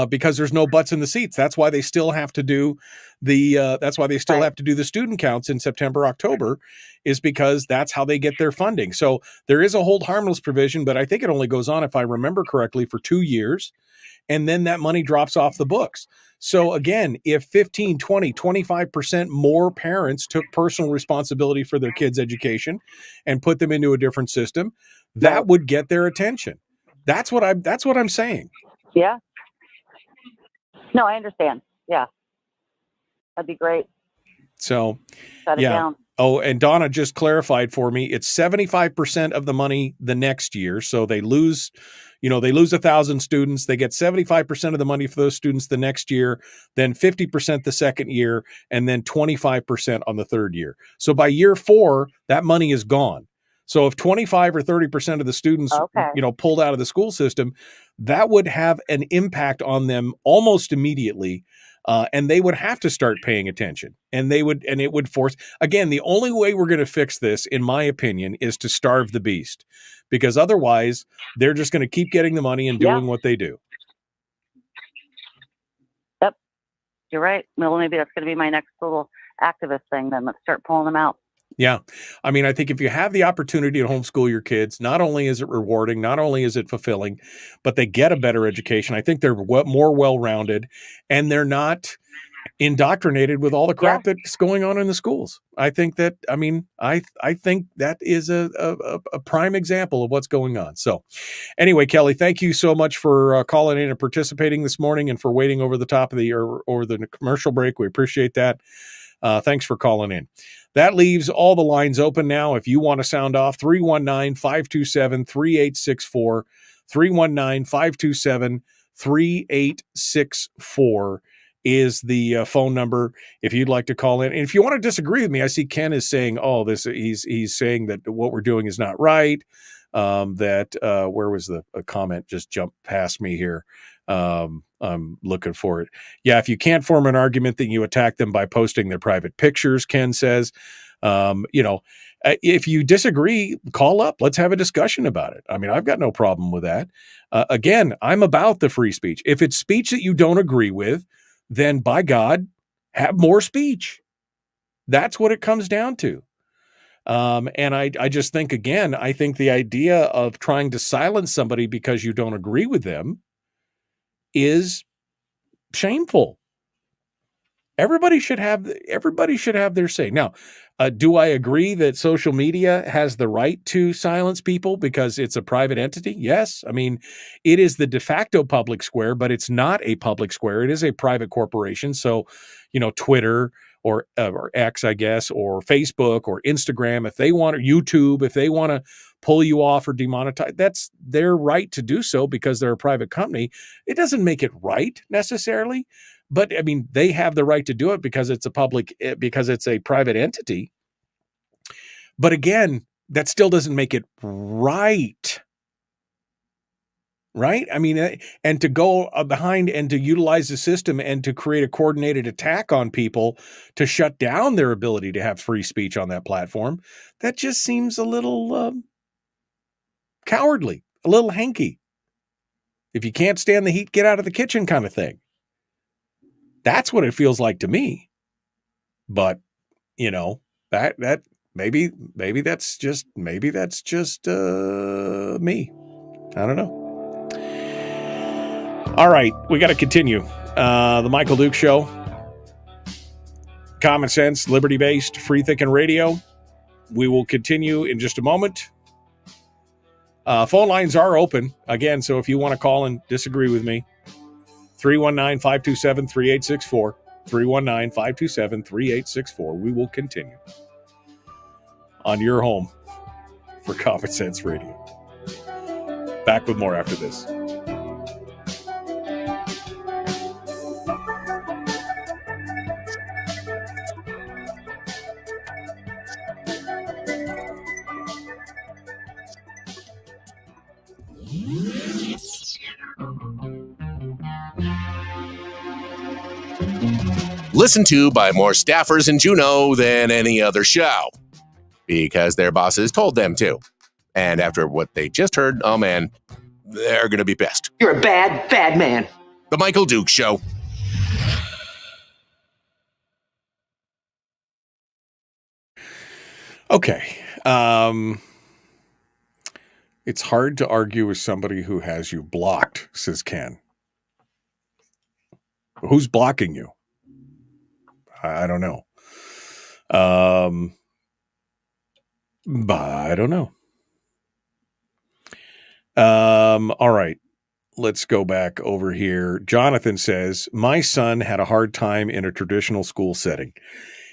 Because there's no butts in the seats. That's why they still have to do the student counts in September, October, is because that's how they get their funding. So there is a hold harmless provision, but I think it only goes on, if I remember correctly, for 2 years. And then that money drops off the books. So again, if 15, 20, 25% more parents took personal responsibility for their kids' education and put them into a different system, that would get their attention. That's what I'm saying. Yeah. No, I understand. Yeah. That'd be great. So, Shut it down. Oh, and Donna just clarified for me, it's 75% of the money the next year. So they lose 1,000 students. They get 75% of the money for those students the next year, then 50% the second year, and then 25% on the third year. So by year 4, that money is gone. So if 25 or 30% of the students, pulled out of the school system, that would have an impact on them almost immediately. And they would have to start paying attention, and it would force, again, the only way we're going to fix this, in my opinion, is to starve the beast, because otherwise they're just going to keep getting the money and doing what they do. Yep. You're right. Well, maybe that's going to be my next little activist thing. Then let's start pulling them out. Yeah. I mean, I think if you have the opportunity to homeschool your kids, not only is it rewarding, not only is it fulfilling, but they get a better education. I think they're more well-rounded, and they're not indoctrinated with all the crap that's going on in the schools. I think that, I think that is a prime example of what's going on. So anyway, Kelly, thank you so much for calling in and participating this morning, and for waiting over the top of the commercial break. We appreciate that. Thanks for calling in. That leaves all the lines open now. If you want to sound off, 319-527-3864, 319-527-3864 is the phone number if you'd like to call in. And if you want to disagree with me, I see Ken is saying, he's saying that what we're doing is not right. Where was a comment just jumped past me here? I'm looking for it. Yeah, if you can't form an argument, then you attack them by posting their private pictures, Ken says. If you disagree, call up. Let's have a discussion about it. I mean, I've got no problem with that. Again, I'm about the free speech. If it's speech that you don't agree with, then by God, have more speech. That's what it comes down to. And I just think, again, I think the idea of trying to silence somebody because you don't agree with them is shameful. Everybody should have their say. Now, do I agree that social media has the right to silence people because it's a private entity? Yes. I mean, it is the de facto public square, but it's not a public square. It is a private corporation. So, Twitter or X, I guess, or Facebook or Instagram, if they want, or YouTube, if they want to pull you off or demonetize, that's their right to do so because they're a private company. It doesn't make it right necessarily. But I mean, they have the right to do it because it's a private entity. But again, that still doesn't make it right. Right? I mean, and to go behind and to utilize the system and to create a coordinated attack on people to shut down their ability to have free speech on that platform, that just seems a little cowardly, a little hanky. If you can't stand the heat, get out of the kitchen kind of thing. That's what it feels like to me. But, that maybe that's just me. I don't know. All right, we got to continue. The Michael Duke Show. Common sense, liberty-based, free-thinking radio. We will continue in just a moment. Phone lines are open again, so if you want to call and disagree with me, 319-527-3864. 319-527-3864. We will continue on your home for Common Sense Radio. Back with more after this. Listened to by more staffers in Juneau than any other show because their bosses told them to. And after what they just heard, oh man, they're going to be pissed. You're a bad, bad man. The Michael Duke Show. Okay. It's hard to argue with somebody who has you blocked, says Ken. Who's blocking you? I don't know. But I don't know. All right. Let's go back over here. Jonathan says, my son had a hard time in a traditional school setting.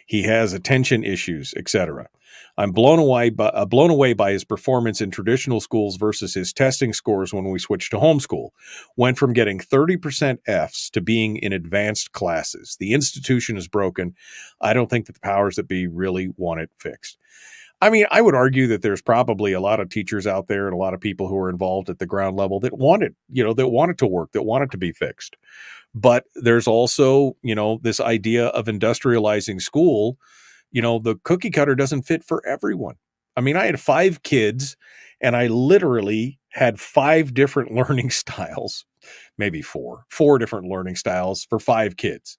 He has attention issues, etc. I'm blown away by his performance in traditional schools versus his testing scores when we switched to homeschool. Went from getting 30% Fs to being in advanced classes. The institution is broken. I don't think that the powers that be really want it fixed. I mean, I would argue that there's probably a lot of teachers out there and a lot of people who are involved at the ground level that want it, that want it to work, that want it to be fixed. But there's also, this idea of industrializing school. The cookie cutter doesn't fit for everyone. I mean, I had 5 kids and I literally had 5 different learning styles, maybe 4 different learning styles for 5 kids.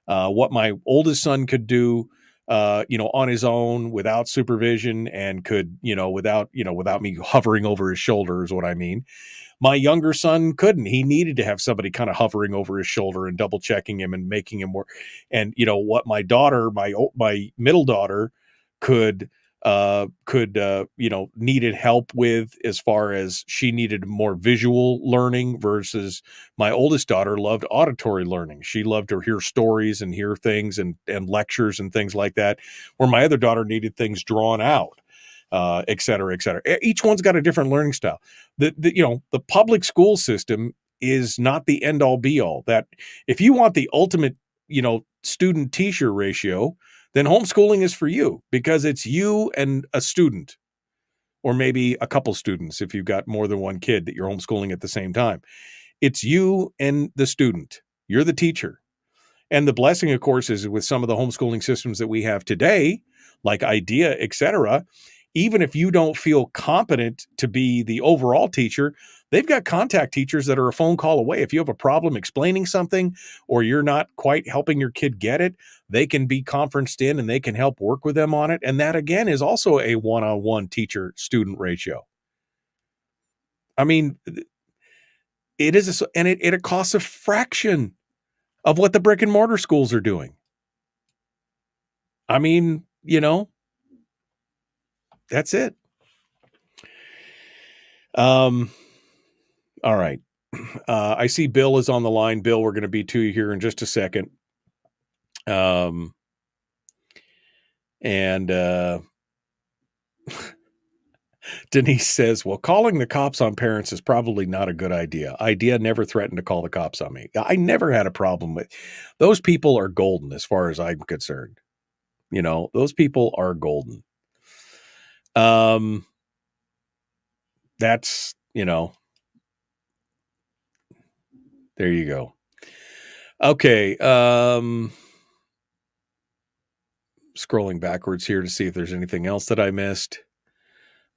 What my oldest son could do, on his own without supervision and could, without me hovering over his shoulder is what I mean. My younger son couldn't. He needed to have somebody kind of hovering over his shoulder and double checking him and making him work. And what my daughter, my middle daughter, could needed help with as far as she needed more visual learning versus my oldest daughter loved auditory learning. She loved to hear stories and hear things and lectures and things like that, where my other daughter needed things drawn out. Et cetera, et cetera. Each one's got a different learning style. The public school system is not the end all be all. That if you want the ultimate, student teacher ratio, then homeschooling is for you because it's you and a student, or maybe a couple students if you've got more than one kid that you're homeschooling at the same time. It's you and the student. You're the teacher. And the blessing, of course, is with some of the homeschooling systems that we have today, like IDEA, et cetera, even if you don't feel competent to be the overall teacher, they've got contact teachers that are a phone call away. If you have a problem explaining something or you're not quite helping your kid get it, they can be conferenced in and they can help work with them on it. And that, again, is also a one-on-one teacher-student ratio. I mean, it is, and it costs a fraction of what the brick and mortar schools are doing. I mean, that's it. All right. I see Bill is on the line. Bill, we're going to be to you here in just a second. Denise says, well, calling the cops on parents is probably not a good idea. IDEA never threatened to call the cops on me. I never had a problem with those people. Are golden as far as I'm concerned. Those people are golden. That's, there you go. Okay. Scrolling backwards here to see if there's anything else that I missed.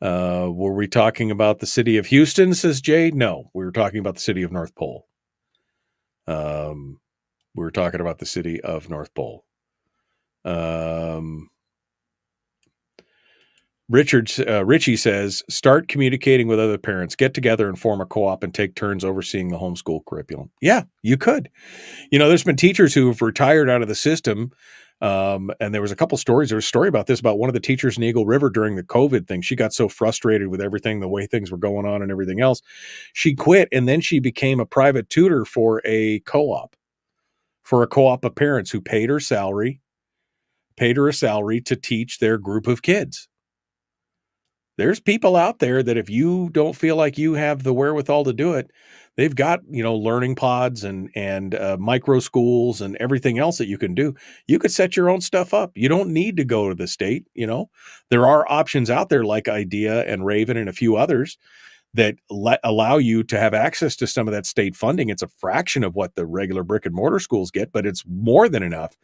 Were we talking about the city of Houston, says Jade? No, we were talking about the city of North Pole. We were talking about the city of North Pole. Richie says, start communicating with other parents, get together and form a co-op and take turns overseeing the homeschool curriculum. Yeah, you could. There's been teachers who have retired out of the system. And there was a couple stories. There was a story about this, about one of the teachers in Eagle River during the COVID thing. She got so frustrated with everything, the way things were going on and everything else. She quit, and then she became a private tutor for a co-op of parents who paid her a salary to teach their group of kids. There's people out there that if you don't feel like you have the wherewithal to do it, they've got, learning pods and micro schools and everything else that you can do. You could set your own stuff up. You don't need to go to the state. There are options out there like IDEA and Raven and a few others that allow you to have access to some of that state funding. It's a fraction of what the regular brick and mortar schools get, but it's more than enough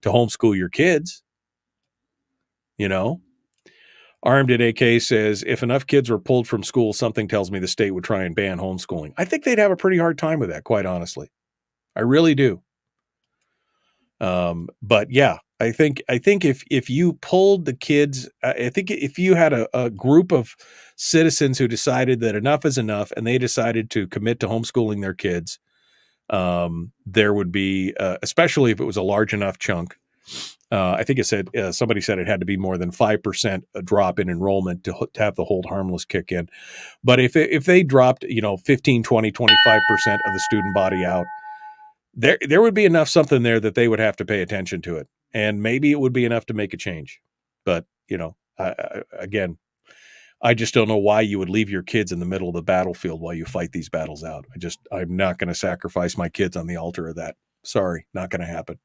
to homeschool your kids. Armed at AK says, if enough kids were pulled from school, something tells me the state would try and ban homeschooling. I think they'd have a pretty hard time with that, quite honestly. I really do. But yeah, I think if you pulled the kids, I think if you had a group of citizens who decided that enough is enough and they decided to commit to homeschooling their kids, there would be, especially if it was a large enough chunk. I think it said, somebody said it had to be more than 5% a drop in enrollment to have the hold harmless kick in. But if they dropped, 15, 20, 25% of the student body out, there would be enough something there that they would have to pay attention to it. And maybe it would be enough to make a change. But, again, I just don't know why you would leave your kids in the middle of the battlefield while you fight these battles out. I'm not going to sacrifice my kids on the altar of that. Sorry, not going to happen.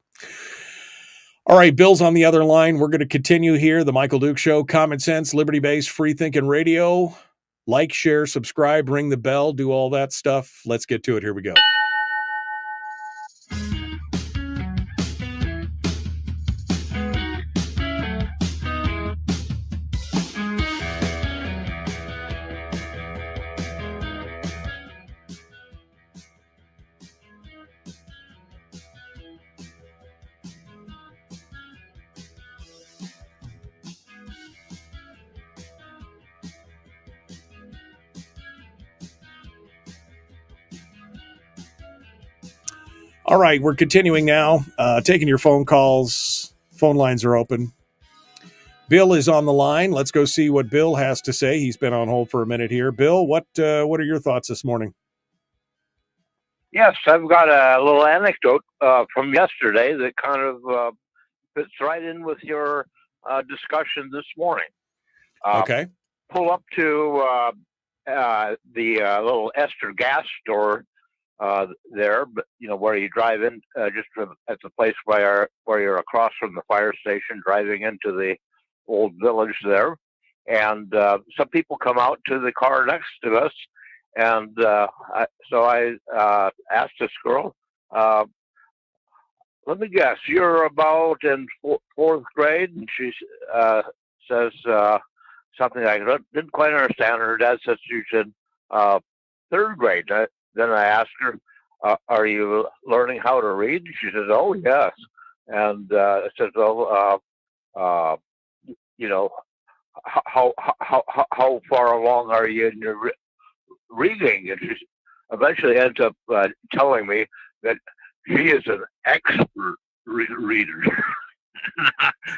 All right, Bill's on the other line. We're going to continue here. The Michael Duke Show, common sense, liberty-based, free-thinking radio. Like, share, subscribe, ring the bell, do all that stuff. Let's get to it. Here we go. All right, we're continuing now, taking your phone calls. Phone lines are open. Bill is on the line. Let's go see what Bill has to say. He's been on hold for a minute here. Bill, what are your thoughts this morning? Yes, I've got a little anecdote from yesterday that kind of fits right in with your discussion this morning. Okay. Pull up to the little Esther gas store there, but where you drive in, just at the place where you're across from the fire station, driving into the old village there, and some people come out to the car next to us, and so I asked this girl, let me guess. You're about in fourth grade, and she says something I didn't quite understand. Her dad says she's in third grade. Then I asked her, "Are you learning how to read?" She says, "Oh yes." And I said, "Well, you know, how far along are you in your reading?" And she eventually ends up telling me that she is an expert reader.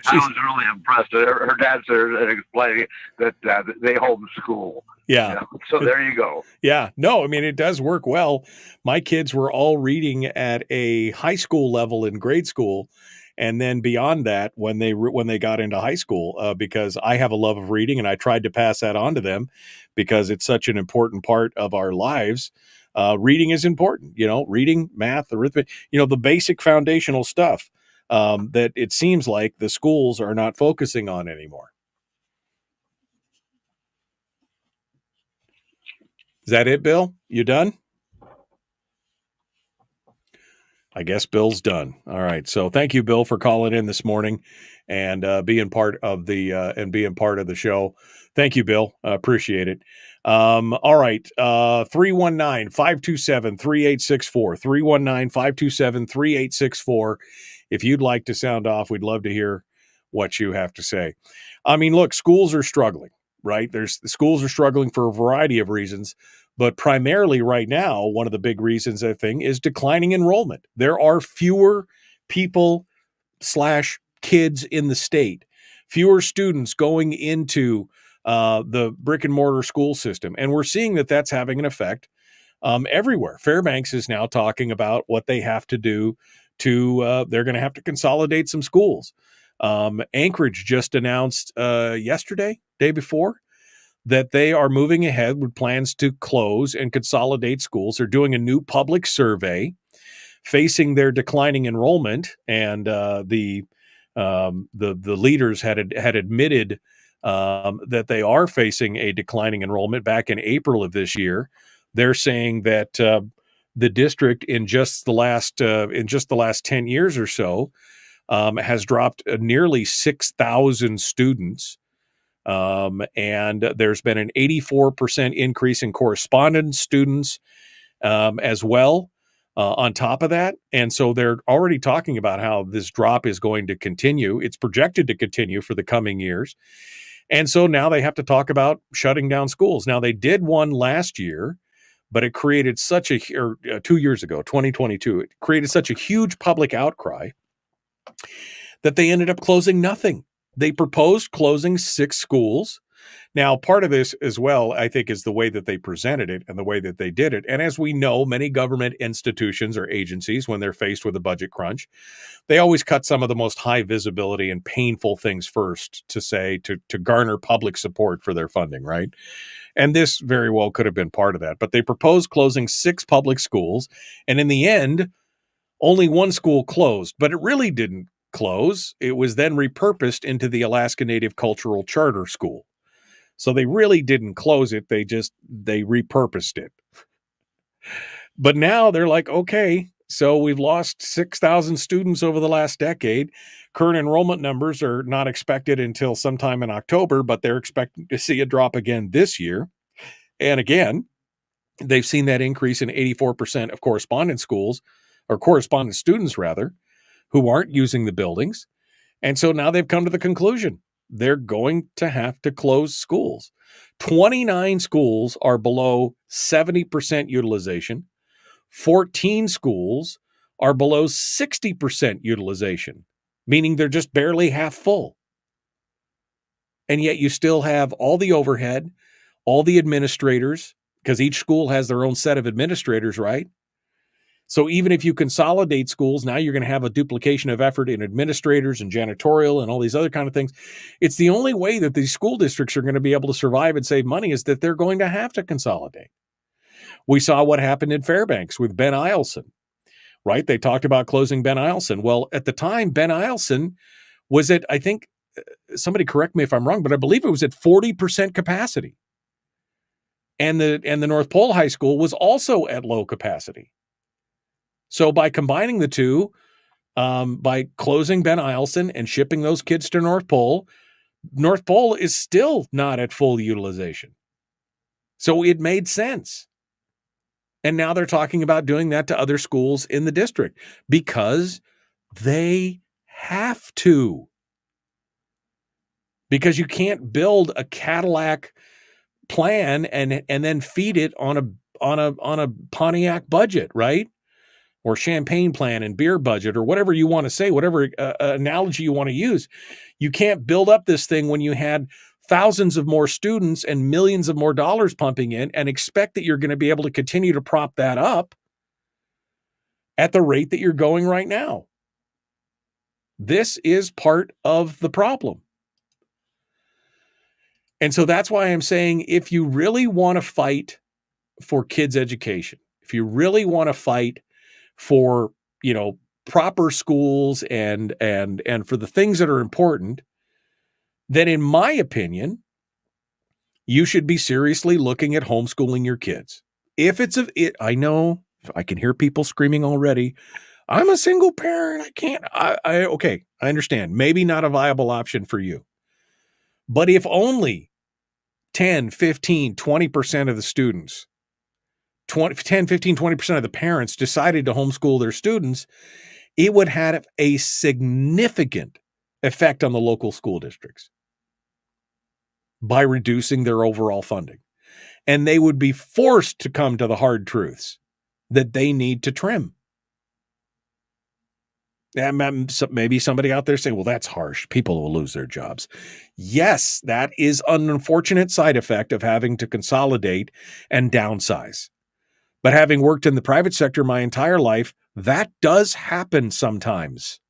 I was really impressed. Her dad's there and explaining that they homeschool. Yeah. So there you go. Yeah. No, I mean, it does work well. My kids were all reading at a high school level in grade school. And then beyond that, when they got into high school, because I have a love of reading and I tried to pass that on to them because it's such an important part of our lives. Reading is important, reading, math, arithmetic, the basic foundational stuff that it seems like the schools are not focusing on anymore. Is that it, Bill? You done? I guess Bill's done. All right. So thank you, Bill, for calling in this morning and being part of the show. Thank you, Bill. Appreciate it. All right. 319-527-3864. 319-527-3864. If you'd like to sound off, we'd love to hear what you have to say. I mean, look, schools are struggling, right? Schools are struggling for a variety of reasons. But primarily right now, one of the big reasons, I think, is declining enrollment. There are fewer people / kids in the state, fewer students going into the brick and mortar school system. And we're seeing that that's having an effect everywhere. Fairbanks is now talking about what they have to do they're going to have to consolidate some schools. Anchorage just announced yesterday, day before, that they are moving ahead with plans to close and consolidate schools. They're doing a new public survey facing their declining enrollment, and the leaders had admitted that they are facing a declining enrollment back in April of this year. They're saying that the district in just the last 10 years or so has dropped nearly 6,000 students. And there's been an 84% increase in correspondence students as well on top of that. And so they're already talking about how this drop is going to continue. It's projected to continue for the coming years. And so now they have to talk about shutting down schools. Now, they did one last year, but it created 2 years ago, 2022, it created such a huge public outcry that they ended up closing nothing. They proposed closing 6 schools. Now, part of this as well, I think, is the way that they presented it and the way that they did it. And as we know, many government institutions or agencies, when they're faced with a budget crunch, they always cut some of the most high visibility and painful things first to garner public support for their funding, right? And this very well could have been part of that. But they proposed closing 6 public schools. And in the end, only 1 school closed, but it really didn't close. It was then repurposed into the Alaska Native Cultural Charter School. So they really didn't close it. They repurposed it. But now they're like, okay, so we've lost 6,000 students over the last decade. Current enrollment numbers are not expected until sometime in October, but they're expecting to see a drop again this year. And again, they've seen that increase in 84% of correspondence students rather, who aren't using the buildings. And so now they've come to the conclusion they're going to have to close schools. 29 schools are below 70% utilization. 14 schools are below 60% utilization, meaning they're just barely half full. And yet you still have all the overhead, all the administrators, because each school has their own set of administrators, right? So even if you consolidate schools, now you're going to have a duplication of effort in administrators and janitorial and all these other kind of things. It's the only way that these school districts are going to be able to survive and save money is that they're going to have to consolidate. We saw what happened in Fairbanks with Ben Eielson, right? They talked about closing Ben Eielson. Well, at the time, Ben Eielson was at, I think, somebody correct me if I'm wrong, but I believe it was at 40% capacity. And the North Pole High School was also at low capacity. So by combining the two, by closing Ben Eielson and shipping those kids to North Pole. North Pole is still not at full utilization. So it made sense. And now they're talking about doing that to other schools in the district because they have to. Because you can't build a Cadillac plan and then feed it on a Pontiac budget, right? Or champagne plan and beer budget, or whatever you want to say, whatever analogy you want to use. You can't build up this thing when you had thousands of more students and millions of more dollars pumping in and expect that you're going to be able to continue to prop that up at the rate that you're going right now. This is part of the problem. And so that's why I'm saying, if you really want to fight for kids' education, if you really want to fight for, proper schools and for the things that are important, then in my opinion, you should be seriously looking at homeschooling your kids. I know I can hear people screaming already. I'm a single parent. I can't. Okay, I understand. Maybe not a viable option for you. But if only 10, 15, 20% of the students, 10, 15, 20% of the parents decided to homeschool their students, it would have a significant effect on the local school districts by reducing their overall funding. And they would be forced to come to the hard truths that they need to trim. And maybe somebody out there saying, well, that's harsh. People will lose their jobs. Yes, that is an unfortunate side effect of having to consolidate and downsize. But having worked in the private sector my entire life, that does happen sometimes.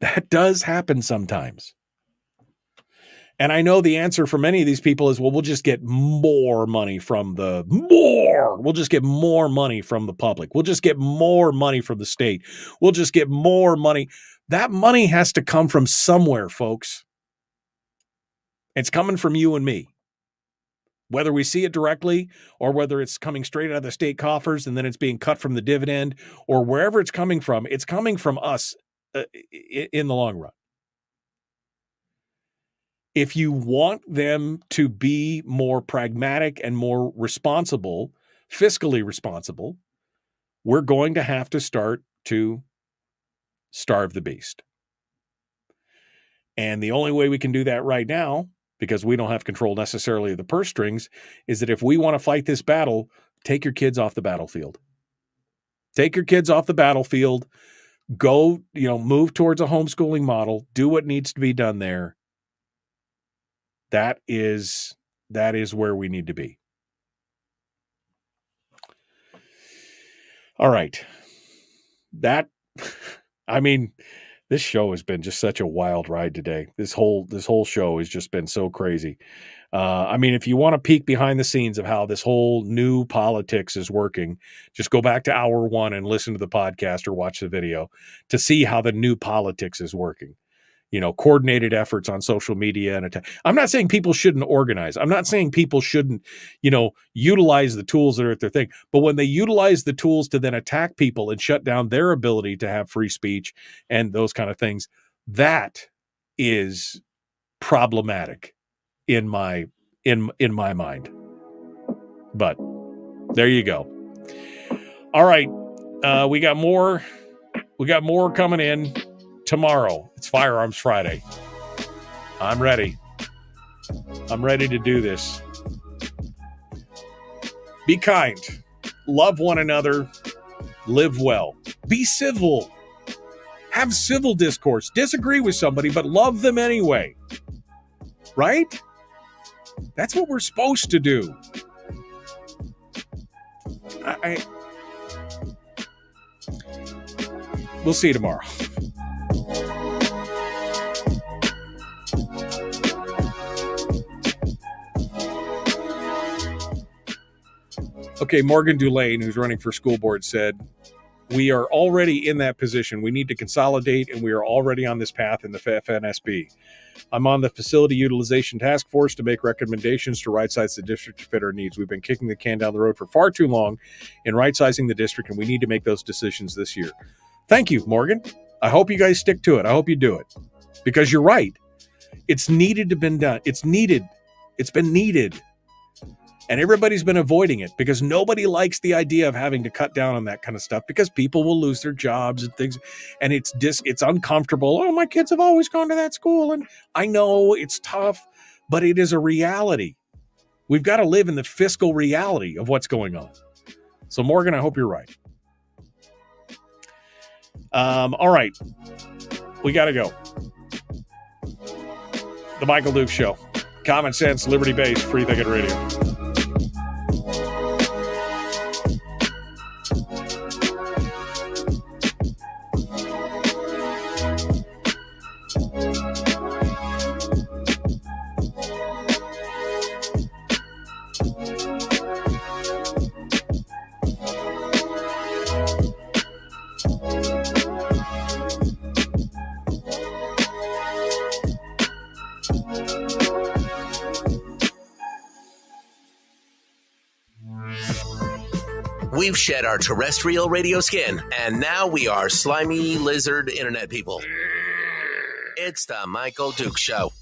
That does happen sometimes. And I know the answer for many of these people is, well, we'll just get more money from we'll just get more money from the public. We'll just get more money from the state. We'll just get more money. That money has to come from somewhere, folks. It's coming from you and me. Whether we see it directly or whether it's coming straight out of the state coffers and then it's being cut from the dividend or wherever it's coming from us in the long run. If you want them to be more pragmatic and more responsible, fiscally responsible, we're going to have to start to starve the beast. And the only way we can do that right now, because we don't have control necessarily of the purse strings, is that if we want to fight this battle, take your kids off the battlefield. Take your kids off the battlefield. Go, move towards a homeschooling model. Do what needs to be done there. That is where we need to be. All right. This show has been just such a wild ride today. This whole show has just been so crazy. If you want to peek behind the scenes of how this whole new politics is working, just go back to hour 1 and listen to the podcast or watch the video to see how the new politics is working. Coordinated efforts on social media and attack. I'm not saying people shouldn't organize. I'm not saying people shouldn't, utilize the tools that are at their thing. But when they utilize the tools to then attack people and shut down their ability to have free speech and those kind of things, that is problematic in my mind. But there you go. All right. We got more coming in. Tomorrow, it's Firearms Friday. I'm ready. I'm ready to do this. Be kind. Love one another. Live well. Be civil. Have civil discourse. Disagree with somebody, but love them anyway. Right? That's what we're supposed to do. We'll see you tomorrow. Okay, Morgan Dulane, who's running for school board, said, We are already in that position. We need to consolidate, and we are already on this path in the FNSB. I'm on the Facility Utilization Task Force to make recommendations to right-size the district to fit our needs. We've been kicking the can down the road for far too long in right-sizing the district, and we need to make those decisions this year. Thank you, Morgan. I hope you guys stick to it. I hope you do it. Because you're right. It's needed to be done. It's needed. It's been needed. And everybody's been avoiding it because nobody likes the idea of having to cut down on that kind of stuff because people will lose their jobs and things. And it's uncomfortable. Oh, my kids have always gone to that school. And I know it's tough, but it is a reality. We've got to live in the fiscal reality of what's going on. So, Morgan, I hope you're right. All right. We got to go. The Michael Duke Show. Common sense, liberty-based, free thinking radio. We've shed our terrestrial radio skin, and now we are slimy lizard internet people. It's the Michael Duke Show.